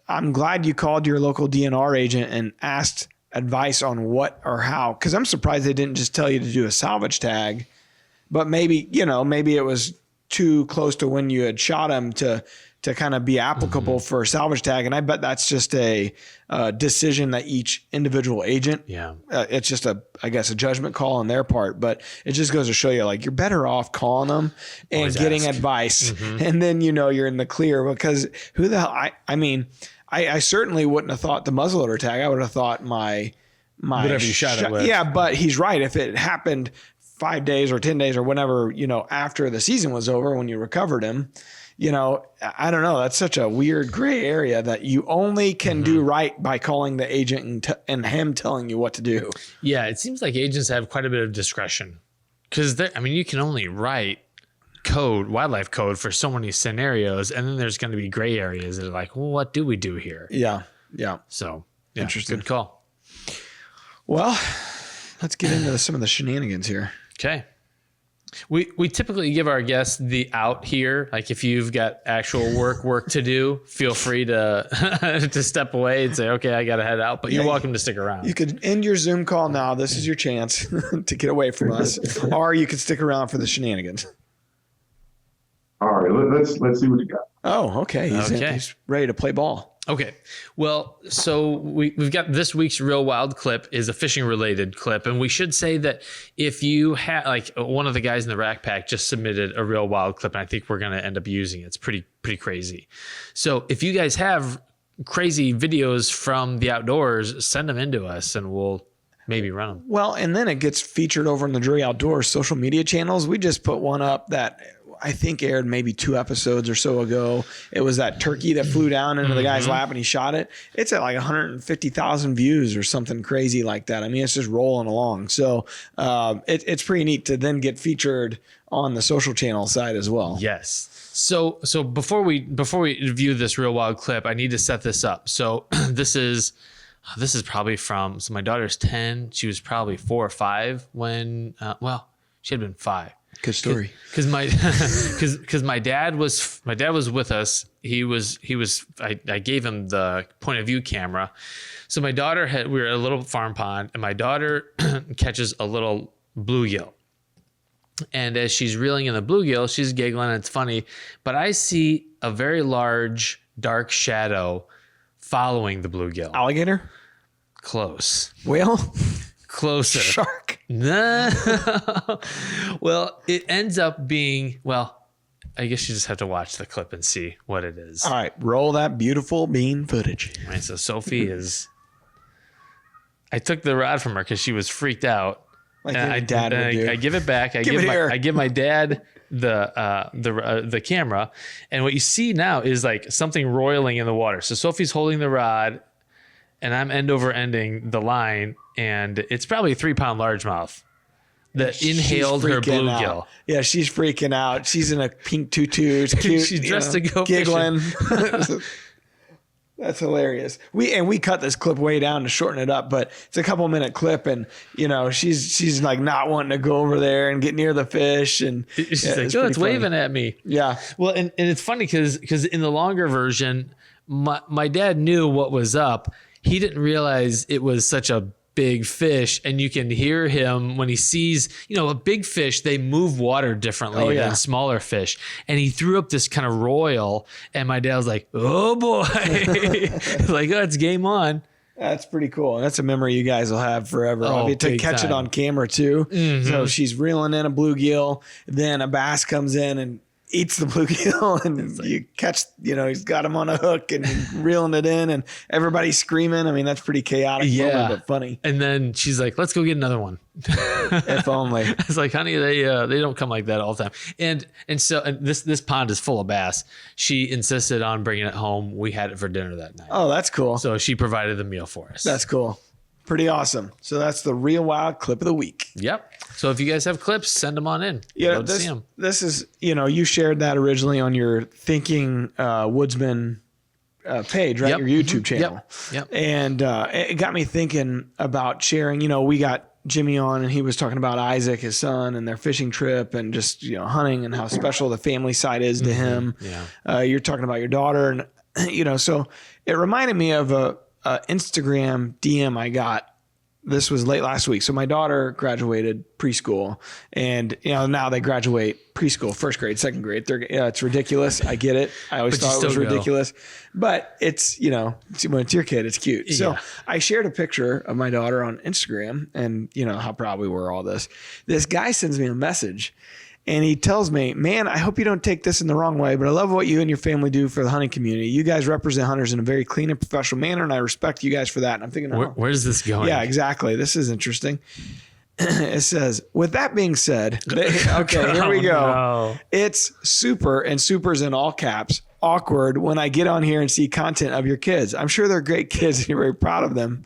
I'm glad you called your local DNR agent and asked advice on what or how, because I'm surprised they didn't just tell you to do a salvage tag, but maybe it was too close to when you had shot him to kind of be applicable for a salvage tag. And I bet that's just a decision that each individual agent, it's just I guess a judgment call on their part, but it just goes to show you, like, you're better off calling them and always getting ask. advice. And then, you're in the clear, because who the hell, I mean, I certainly wouldn't have thought the muzzleloader tag. I would have thought my Whatever you shot it with. Yeah, but he's right. If it happened 5 days or 10 days or whenever, after the season was over, when you recovered him, I don't know. That's such a weird gray area that you only can do right by calling the agent and him telling you what to do. Yeah, it seems like agents have quite a bit of discretion, because you can only write wildlife code for so many scenarios, and then there's going to be gray areas that are like, well, what do we do here? Yeah. So yeah, Interesting. Good call. Well, let's get into some of the shenanigans here. Okay. We typically give our guests the out here. Like, if you've got actual work to do, feel free to to step away and say, okay, I got to head out, but you're welcome to stick around. You could end your Zoom call now. This is your chance to get away from us, or you could stick around for the shenanigans. All right, let's see what you got. Oh, okay. He's ready to play ball. Okay. Well, so we've got this week's Real Wild clip is a fishing related clip. And we should say that if you have, like, one of the guys in the Rack Pack just submitted a Real Wild clip, and I think we're going to end up using it. It's pretty crazy. So if you guys have crazy videos from the outdoors, send them into us and we'll maybe run them. Well, and then it gets featured over in the Drury Outdoors social media channels. We just put one up that I think aired maybe 2 episodes or so ago. It was that turkey that flew down into the guy's lap and he shot it. It's at like 150,000 views or something crazy like that. I mean, it's just rolling along. So it's pretty neat to then get featured on the social channel side as well. Yes. So before we view this Real Wild clip, I need to set this up. So this is probably from, so my daughter's 10. She was probably 4 or 5 when, she had been 5. Good story. Because my dad was with us. I gave him the point of view camera. So my daughter we were at a little farm pond, and my daughter catches a little bluegill. And as she's reeling in the bluegill, she's giggling, and it's funny. But I see a very large dark shadow following the bluegill. Alligator? Close. Whale? Closer. Shark? No. Well, it ends up being, I guess you just have to watch the clip and see what it is. All right. Roll that beautiful bean footage. All right, so Sophie I took the rod from her because she was freaked out. Like your dad would do. I give it back. I give my dad the camera, and what you see now is like something roiling in the water. So Sophie's holding the rod, and I'm end over ending the line, and it's probably a 3-pound largemouth that inhaled her bluegill. Yeah, she's freaking out. She's in a pink tutu. It's cute. She's dressed to go giggling. fishing. That's hilarious. We cut this clip way down to shorten it up, but it's a couple minute clip, and she's like not wanting to go over there and get near the fish, and she's like, it's waving at me. Yeah. Well, and it's funny because in the longer version, my dad knew what was up. He didn't realize it was such a big fish, and you can hear him when he sees, a big fish, they move water differently than smaller fish. And he threw up this kind of roil, and my dad was like, oh boy. Like, it's game on. That's pretty cool. That's a memory you guys will have forever. To catch it on camera too. Mm-hmm. So she's reeling in a bluegill, then a bass comes in and eats the bluegill, and you catch, he's got him on a hook and reeling it in, and everybody's screaming. I mean, that's pretty chaotic, moment, but funny. And then she's like, let's go get another one. If only. It's like, honey, they don't come like that all the time. And so this pond is full of bass. She insisted on bringing it home. We had it for dinner that night. Oh, that's cool. So she provided the meal for us. That's cool. Pretty awesome. So that's the Real Wild clip of the week. Yep. So if you guys have clips, send them on in. Yeah, this is, you shared that originally on your Thinking Woodsman page, right? Yep. Your YouTube channel. Yep. And it got me thinking about sharing. We got Jimmie on, and he was talking about Isaac, his son, and their fishing trip, and just hunting, and how special the family side is to him. Yeah. You're talking about your daughter, and So it reminded me of a Instagram DM I got. This was late last week. So my daughter graduated preschool, and now they graduate preschool, first grade, second grade. It's ridiculous. I get it. I always thought it was ridiculous, but it's when it's your kid, it's cute. Yeah. So I shared a picture of my daughter on Instagram, and how proud we were. All this guy sends me a message. And he tells me, man, I hope you don't take this in the wrong way, but I love what you and your family do for the hunting community. You guys represent hunters in a very clean and professional manner, and I respect you guys for that. And I'm thinking, where's this going? Yeah, exactly. This is interesting. It says, with that being said, okay, here we go. No. It's super, and super's in all caps, awkward when I get on here and see content of your kids. I'm sure they're great kids and you're very proud of them.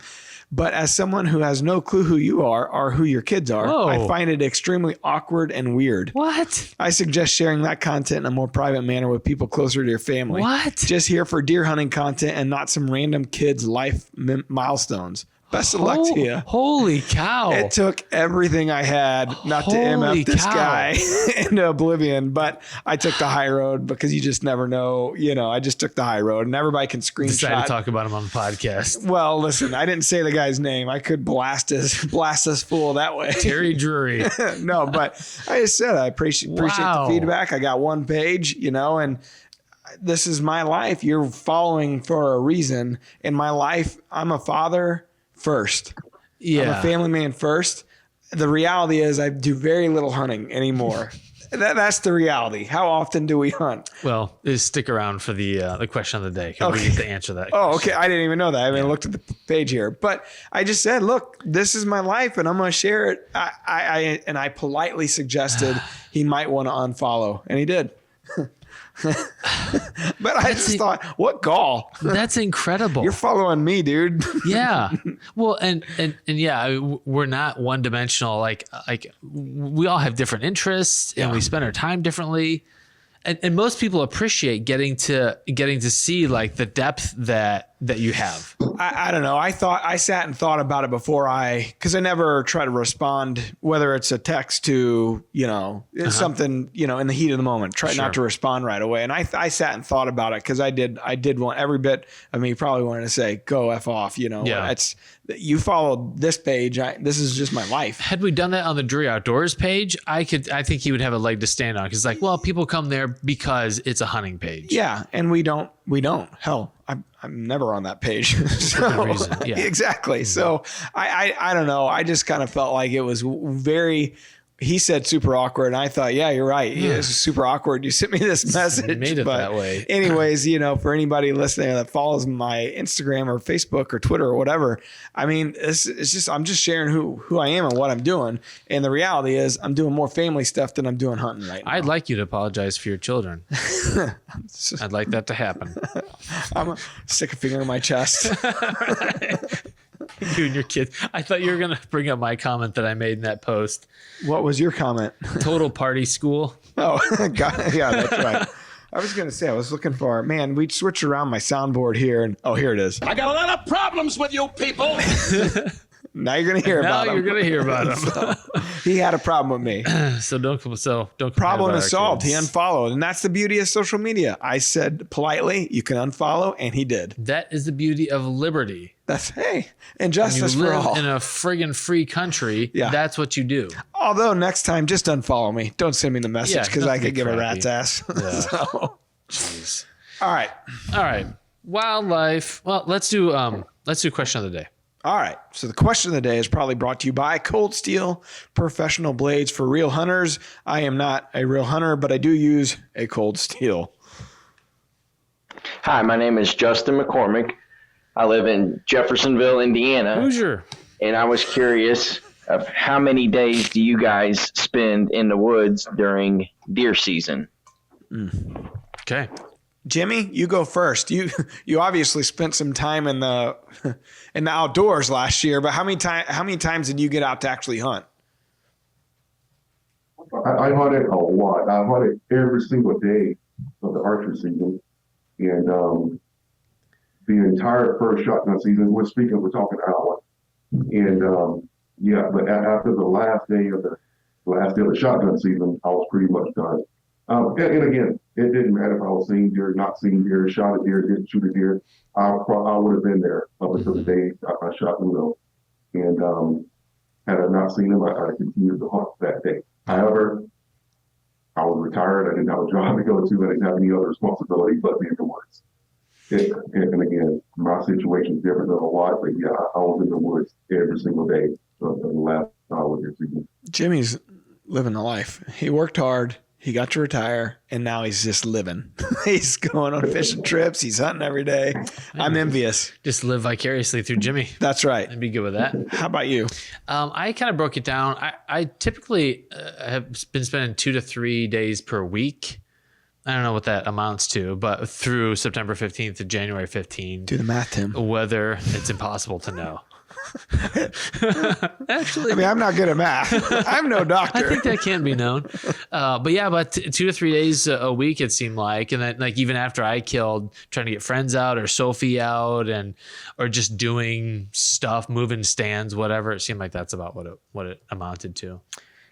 But as someone who has no clue who you are or who your kids are, I find it extremely awkward and weird. What? I suggest sharing that content in a more private manner with people closer to your family. What? Just here for deer hunting content and not some random kid's life milestones. Best of luck to you. Holy cow. It took everything I had not to MF this guy into oblivion, but I took the high road because you just never know. I just took the high road, and everybody can screenshot. Decided to talk about him on the podcast. Well, listen, I didn't say the guy's name. I could blast this fool that way. Terry Drury. No, but I just said I appreciate the feedback. I got one page, and this is my life. You're following for a reason. In my life, I'm a father first. Yeah. I'm a family man first. The reality is I do very little hunting anymore. That's the reality. How often do we hunt? Well, stick around for the question of the day. Okay. We get to answer that question. Oh, okay. I didn't even know that. I looked at the page here, but I just said, look, this is my life and I'm going to share it. I politely suggested he might want to unfollow, and he did. But I just thought, what gall? That's incredible. You're following me, dude. Yeah. Well, and yeah, we're not one dimensional. Like we all have different interests and we spend our time differently. And most people appreciate getting to see like the depth that you have. I don't know. I sat and thought about it before because I never try to respond, whether it's a text to, it's something, in the heat of the moment, try not to respond right away. And I sat and thought about it because I did want every bit of me probably wanted to say, go F off, you followed this page. This is just my life. Had we done that on the Drury Outdoors page, I think he would have a leg to stand on. Cause people come there because it's a hunting page. Yeah. And we don't, hell, I'm never on that page. So, yeah. Exactly. So I don't know. I just kind of felt like it was very, he said super awkward. And I thought, yeah, you're right. Yeah. It's super awkward. You sent me this message. Made it that way. Anyways, for anybody listening that follows my Instagram or Facebook or Twitter or whatever, I mean, it's just, I'm just sharing who I am and what I'm doing. And the reality is I'm doing more family stuff than I'm doing hunting right now. I'd like you to apologize for your children. I'd like that to happen. I'm going to stick a finger in my chest. You and your kids. I thought you were going to bring up my comment that I made in that post. What was your comment? Total party school. Oh, yeah, that's right. I was going to say, I was looking for, man, we switched around my soundboard here and, here it is. I got a lot of problems with you people. Now you're going to hear about him. Now you're going to hear about him. So, he had a problem with me. So don't problem is solved. He unfollowed. And that's the beauty of social media. I said politely, you can unfollow, and he did. That is the beauty of liberty. That's, and justice for all. In a friggin' free country, that's what you do. Although next time, just unfollow me. Don't send me the message because I could give a rat's ass. Yeah. So. Jeez. All right. Wildlife. Well, let's do question of the day. All right. So the question of the day is probably brought to you by Cold Steel Professional Blades for Real Hunters. I am not a real hunter, but I do use a Cold Steel. Hi, my name is Justin McCormick. I live in Jeffersonville, Indiana. Hoosier. And I was curious of how many days do you guys spend in the woods during deer season? Okay. Jimmy, you go first. You obviously spent some time in the outdoors last year, but how many times did you get out to actually hunt? I hunted a lot. I hunted every single day of the archery season, and the entire first shotgun season. We're talking hour, and but after the last day of the shotgun season, I was pretty much done. And again, it didn't matter if I was seeing deer, not seeing deer, shot a deer, didn't shoot a deer. I would have been there up until the day I shot Uno. And had I not seen him, I continued to hunt that day. However, I was retired. I didn't have a job to go to. I didn't have any other responsibility but be in the woods. And again, my situation is different than a lot, but yeah, I was in the woods every single day for the last hour or two. Jimmy's living the life. He worked hard. He got to retire, and now he's just living. He's going on fishing trips. He's hunting every day. I'm envious. Just live vicariously through Jimmie. That's right. I'd be good with that. How about you? I kind of broke it down. I typically have been spending 2 to 3 days per week. I don't know what that amounts to, but through September 15th to January 15th. Do the math, Tim. Whether it's impossible to know. Actually, I mean, I'm not good at math. I'm no doctor. I think that can be known. But 2 to 3 days a week, it seemed like. And then, like, even after I killed, trying to get friends out or Sophie out or just doing stuff, moving stands, whatever, it seemed like that's about what it amounted to.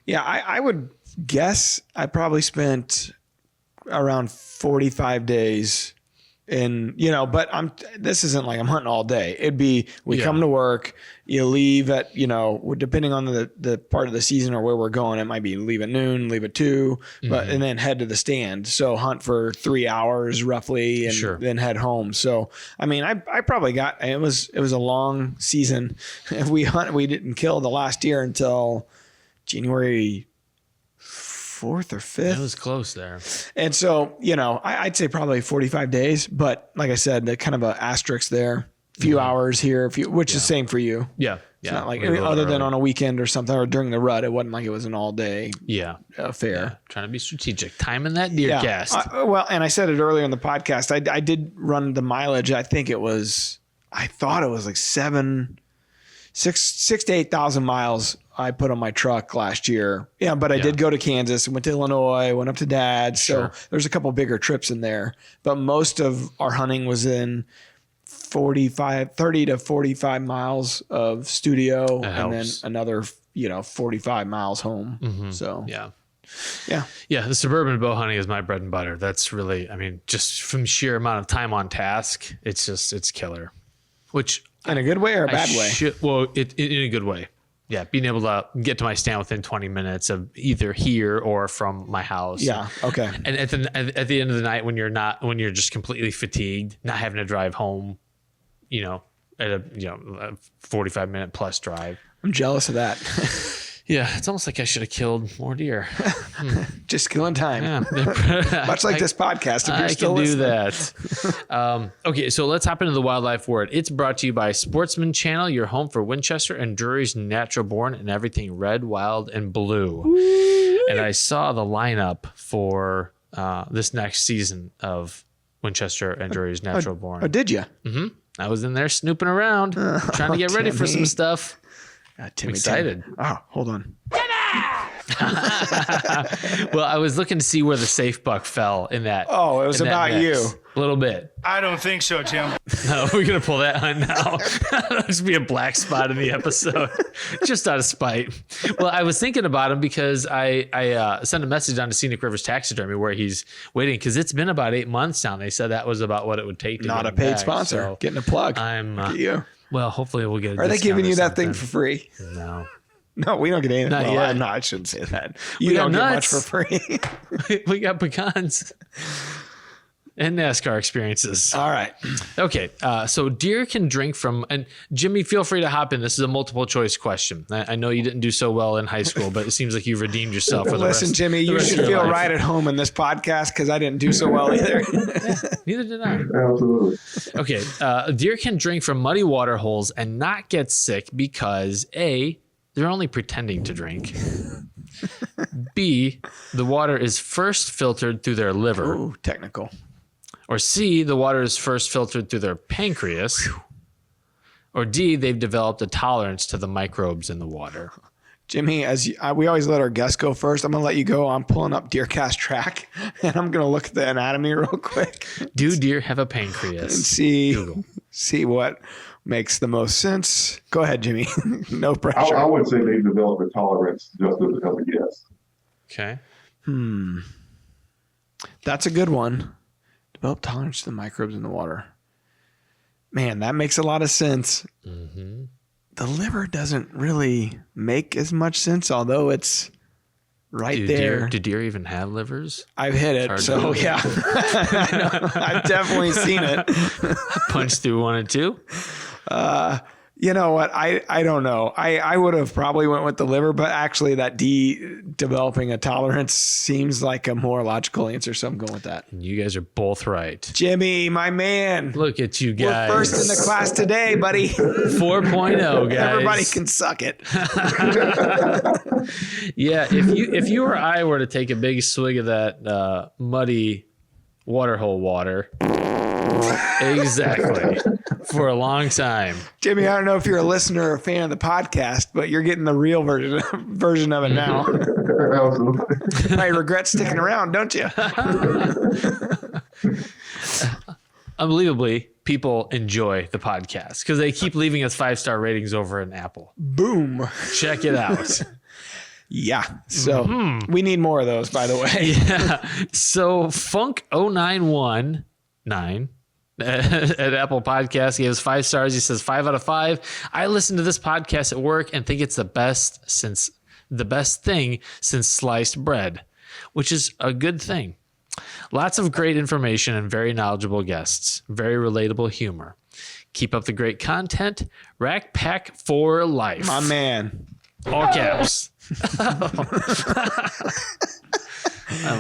Yeah, I would guess I probably spent around 45 days but this isn't like I'm hunting all day. It'd be, we come to work, you leave at, depending on the part of the season or where we're going, it might be leave at noon, leave at 2, and then head to the stand. So hunt for 3 hours roughly and then head home. So, I mean, I probably it was a long season. We didn't kill the last deer until January 4th or 5th. It was close there. And so, I'd say probably 45 days, but like I said, the kind of a asterisk there, few hours here, which is same for you. Yeah. It's not like other than on a weekend or something, or during the rut, it wasn't like it was an all day affair. Yeah. Trying to be strategic. Timing that DeerCast. Well, and I said it earlier in the podcast, I did run the mileage. I thought it was like 6,000 to 8,000 miles I put on my truck last year. Yeah, but I did go to Kansas and went to Illinois, went up to Dad's. So there's a couple bigger trips in there. But most of our hunting was in 30 to 45 miles of studio and then another, 45 miles home. Mm-hmm. So yeah. The suburban bow hunting is my bread and butter. That's really, just from sheer amount of time on task, it's killer. Which in a good way or a bad way? In a good way. Yeah, being able to get to my stand within 20 minutes of either here or from my house. Yeah, okay. And at the end of the night, when you're just completely fatigued, not having to drive home, at a 45-minute plus drive. I'm jealous of that. Yeah, it's almost like I should have killed more deer. Just killing time. Yeah. Much like this podcast. If you're still listening. that. Okay, so let's hop into the wildlife word. It's brought to you by Sportsman Channel, your home for Winchester and Drury's natural born and everything red, wild, and blue. Ooh. And I saw the lineup for this next season of Winchester and Drury's natural born. Oh, did you? Mm-hmm. I was in there snooping around, trying to get ready for some stuff. I'm excited. Oh, hold on. Well, I was looking to see where the safe buck fell in that. Oh, it was about you. A little bit. I don't think so, Tim. No, we're going to pull that on now. There'll just be a black spot in the episode, just out of spite. Well, I was thinking about him because I sent a message on to Scenic Rivers Taxidermy where he's waiting because it's been about 8 months now. And they said that was about what it would take to Not get a him paid back. sponsor. So getting a plug. I'm you. Well, hopefully we'll get a Are they discount giving or you that something. thing for free? No. No, we don't get anything. Not yet. No, I shouldn't say that. You don't get much for free. We got pecans and NASCAR experiences. All right. Okay. So deer can drink from, and Jimmie, feel free to hop in. This is a multiple choice question. I know you didn't do so well in high school, but it seems like you've redeemed yourself for the rest. Listen, Jimmie, you should feel right at home in this podcast because I didn't do so well either. Neither did I. Absolutely. Okay. Deer can drink from muddy water holes and not get sick because A, they're only pretending to drink. B, the water is first filtered through their liver. Ooh, technical. Or C, the water is first filtered through their pancreas. Or D, they've developed a tolerance to the microbes in the water. Jimmie, we always let our guests go first. I'm going to let you go. I'm pulling up DeerCast track, and I'm going to look at the anatomy real quick. Do deer have a pancreas? And see what makes the most sense. Go ahead, Jimmie. No pressure. I would say they've developed a tolerance just as a yes. Okay. That's a good one. Develop tolerance to the microbes in the water. Man, that makes a lot of sense. Mm-hmm. The liver doesn't really make as much sense, although it's right there. Do deer even have livers? I've hit it, so yeah. I've definitely seen it. Punched through one or two. You know what? I don't know. I would have probably went with the liver, but actually that developing a tolerance seems like a more logical answer, so I'm going with that. You guys are both right. Jimmy, my man. Look at you guys. We're first in the class today, buddy. 4.0, guys. Everybody can suck it. Yeah, if you or I were to take a big swig of that muddy waterhole water, exactly, for a long time. Jimmy, I don't know if you're a listener or a fan of the podcast, but you're getting the real version of it now. Absolutely. I regret sticking around, don't you? Unbelievably, people enjoy the podcast because they keep leaving us 5-star ratings over in Apple. Boom. Check it out. Yeah. So we need more of those, by the way. Yeah. So Funk0919 at Apple Podcasts gave us 5 stars. He says 5 out of 5. I listen to this podcast at work and think it's the best thing since sliced bread, which is a good thing. Lots of great information and very knowledgeable guests. Very relatable humor. Keep up the great content. Rack Pack for life. My man. All caps. I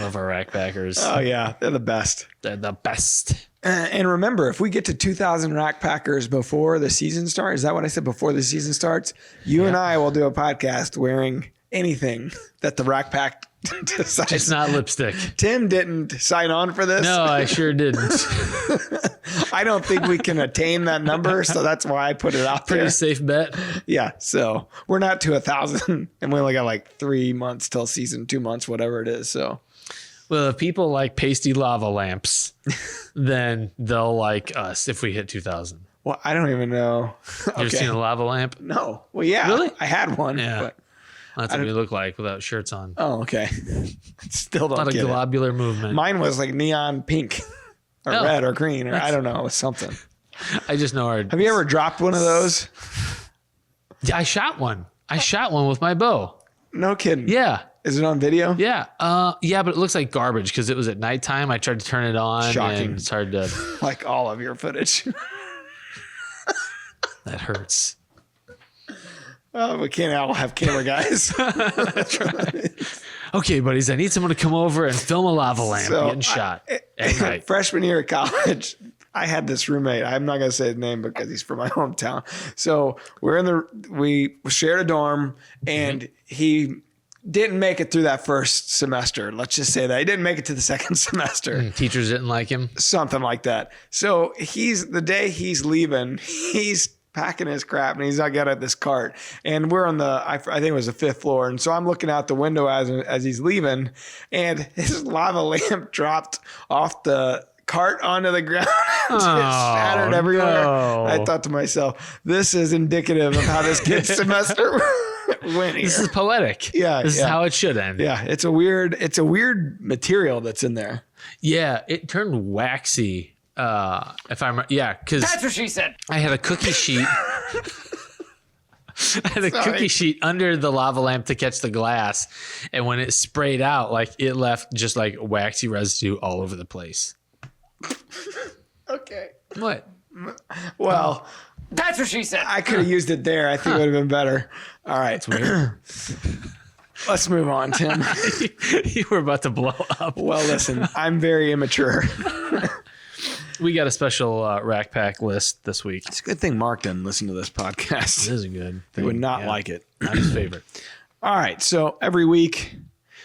love our Rack Packers. Oh, yeah. They're the best. They're the best. And remember, if we get to 2,000 Rack Packers before the season starts, is that what I said? Before the season starts, you and I will do a podcast wearing anything that the Rack Pack decides. It's not lipstick. Tim didn't sign on for this. No, I sure didn't. I don't think we can attain that number, so that's why I put it out there. Pretty safe bet. Yeah, so we're not to 1,000, and we only got like 3 months till season, 2 months, whatever it is. So, Well, if people like pasty lava lamps, then they'll like us if we hit 2,000. well, I don't even know. You ever seen a lava lamp? No. Well, yeah. Really? I had one. Yeah. But, That's what we look like without shirts on. oh, okay. Still A lot don't of get it. globular movement. Mine was like neon pink or Oh, red or green, or I don't know. It was something. I just know our. Have you ever dropped one of those? I shot one. I shot one with my bow. No kidding. Yeah. Is it on video? Yeah. Yeah, but it looks like garbage because it was at nighttime. I tried to turn it on. Shocking. And it's hard to. Like all of your footage. That hurts. Oh, we can't all have camera guys. That's right. Okay, buddies, I need someone to come over and film a lava lamp getting shot at night. Freshman year of college, I had this roommate. I'm not going to say his name because he's from my hometown. So we shared a dorm, and he didn't make it through that first semester. Let's just say that he didn't make it to the second semester. Teachers didn't like him. Something like that. So the day he's leaving, he's packing his crap and he's not got at this cart. And we're on I think it was the 5th floor. And so I'm looking out the window as he's leaving, and his lava lamp dropped off the cart onto the ground. Just shattered everywhere. No. I thought to myself, this is indicative of how this kid's semester went here. This is poetic. Yeah, This is how it should end. Yeah, it's a weird material that's in there. Yeah, it turned waxy. If I'm because That's what she said. I had a cookie sheet. I had a cookie sheet under the lava lamp to catch the glass, and when it sprayed out, like it left just like waxy residue all over the place. Okay. What? Well, That's what she said. I could have used it there. I think it would have been better. All right. It's weird. Let's move on, Tim. You were about to blow up. Well, listen, I'm very immature. We got a special Rack Pack list this week. It's a good thing Mark didn't listen to this It podcast. is a good He would not like it. Not his favorite. All right. So every week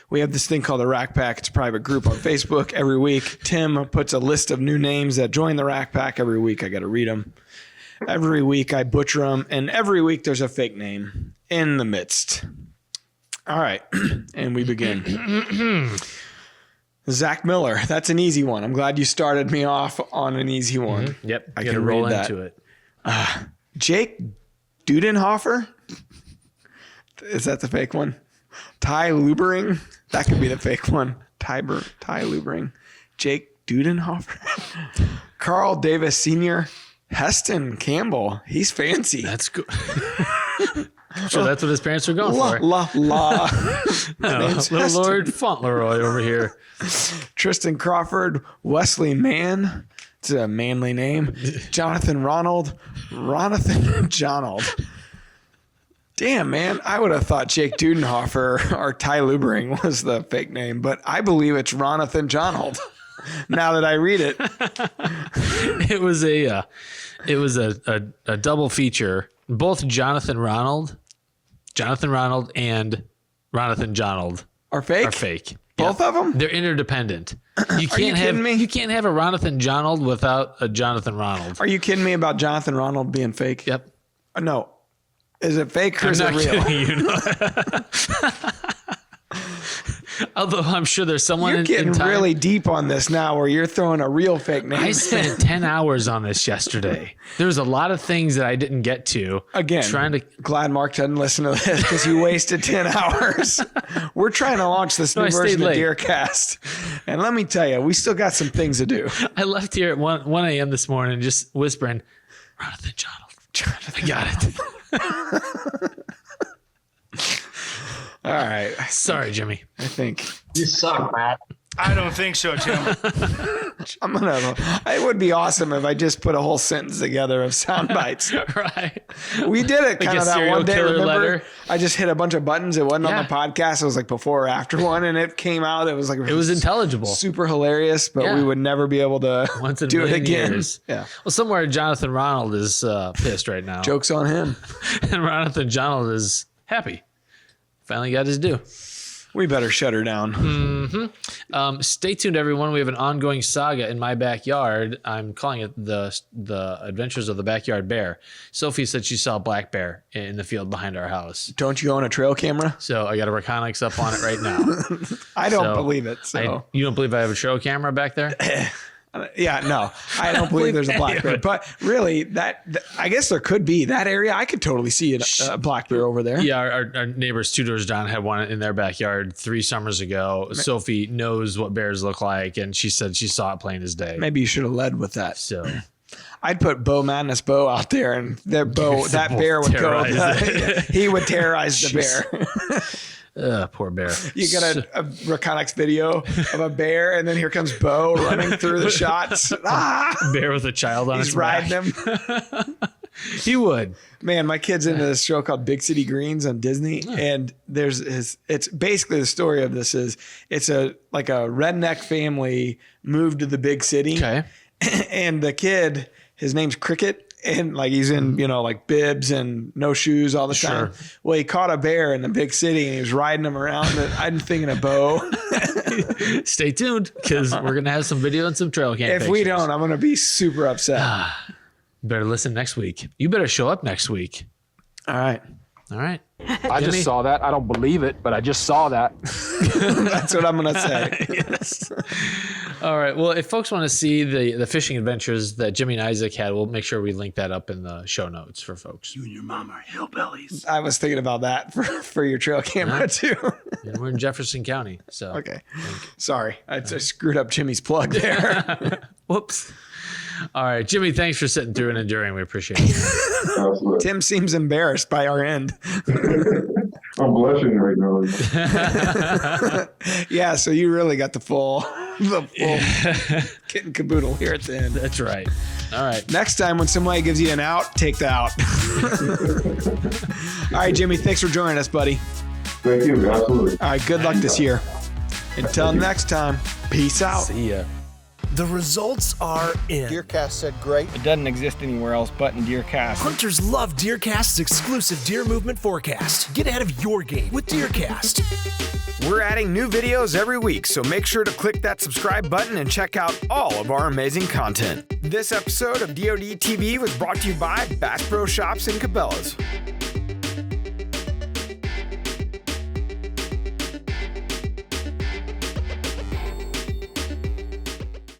we have this thing called the Rack Pack. It's a private group on Facebook. Every week, Tim puts a list of new names that join the Rack Pack. Every week I got to read them. Every week I butcher them. And every week there's a fake name in the midst. All right. And we begin. Zach Miller. That's an easy one. I'm glad you started me off on an easy one. Yep. I Gotta can roll read that. into it. Jake Dudenhofer. Is that the fake one? Ty Lubering. That could be the fake one. Ty Lubering. Jake Dudenhofer, Carl Davis Sr., Heston Campbell. He's fancy. That's good. Sure, that's what his parents were going for. La. My name's Little Heston. Lord Fauntleroy over here. Tristan Crawford, Wesley Mann. It's a manly name. Jonathan Ronald. Damn, man. I would have thought Jake Dudenhofer or Ty Lubering was the fake name, but I believe it's Ronathan Jonald. Now that I read it. It was a double feature. Both Jonathan Ronald and Ronathan Jonald Are fake? are fake. Both Yep. of them? They're interdependent. You can't you kidding me? You can't have a Ronathan Jonald without a Jonathan Ronald. Are you kidding me about Jonathan Ronald being fake? Yep. No. Is it fake or I'm is it not real? kidding you. Although I'm sure there's someone You're getting in time. really deep on this now where you're throwing a real fake name. I spent 10 hours on this yesterday. There's a lot of things that I didn't get to. Again, Trying to. glad Mark doesn't listen to this because you wasted 10 hours. We're trying to launch this new I stayed version of late. DeerCast. And let me tell you, we still got some things to do. I left here at 1 a.m. this morning just whispering, Jonathan Jonald. I got it. All right. Sorry, Jimmy. I think You suck, Matt. I don't think so, Tim. I'm going to. It would be awesome if I just put a whole sentence together of sound bites. Right. We did it kind a of that serial one day. killer Remember? letter. I just hit a bunch of buttons. It wasn't on Yeah. the podcast. It was like before or after one, and it came out. It was like It was intelligible. super hilarious, but Yeah. we would never be able to Once in a do it million again. years. Yeah, Well, somewhere Jonathan Ronald is pissed right now. jokes on him. And Jonathan Jonald is happy. Finally got his due. We better shut her down. Stay tuned, everyone. We have an ongoing saga in my backyard. I'm calling it the Adventures of the Backyard Bear. Sophie said she saw a black bear in the field behind our house. Don't you own a trail camera? So I got a Reconyx up on it right now. I don't So, believe it. So You don't believe I have a trail camera back there? yeah, no, I don't believe there's a black bear. But really, I guess there could be that area. I could totally see a black bear over there. Yeah, our neighbors 2 doors down had one in their backyard 3 summers ago. Sophie knows what bears look like, and she said she saw it plain as day. Maybe you should have led with that. So I'd put Bo Madness Bo out there, and that bear would go. terrorize He would terrorize the bear. poor bear. You got a Reconyx video of a bear, and then here comes Bo running through the shots. Bear with a child on He's his back. riding him. He would. Man, my kid's into this show called Big City Greens on Disney, and it's basically the story of this is it's a redneck family moved to the big city, Okay. and the kid, his name's Cricket. And he's in, bibs and no shoes all the time. Well, he caught a bear in the big city and he was riding him around. And I'm thinking of Bo. Stay tuned because we're going to have some video and some trail cam If we pictures. don't, I'm going to be super upset. Better listen next week. You better show up next week. All right. All right. I Jimmy? just saw that. I don't believe it, but I just saw that. That's what I'm going to say. Yes. All right. Well, if folks want to see the fishing adventures that Jimmy and Isaac had, we'll make sure we link that up in the show notes for folks. You and your mom are hillbillies. I was thinking about that for your trail camera too. And we're in Jefferson County. So Okay. Sorry. I screwed up Jimmy's plug there. Whoops. All right, Jimmy, thanks for sitting through and enduring. We appreciate it. Absolutely. Tim seems embarrassed by our end. I'm blushing right now. Yeah, so you really got the full kit and caboodle here at the end. That's right. All right. Next time when somebody gives you an out, take the out. All right, Jimmy, thanks for joining us, buddy. Thank you. Absolutely. All right, good luck this year. Until next time, peace out. See ya. The results are in. DeerCast said great. It doesn't exist anywhere else but in DeerCast. Hunters love DeerCast's exclusive deer movement forecast. Get ahead of your game with DeerCast. We're adding new videos every week, so make sure to click that subscribe button and check out all of our amazing content. This episode of DoD TV was brought to you by Bass Pro Shops and Cabela's.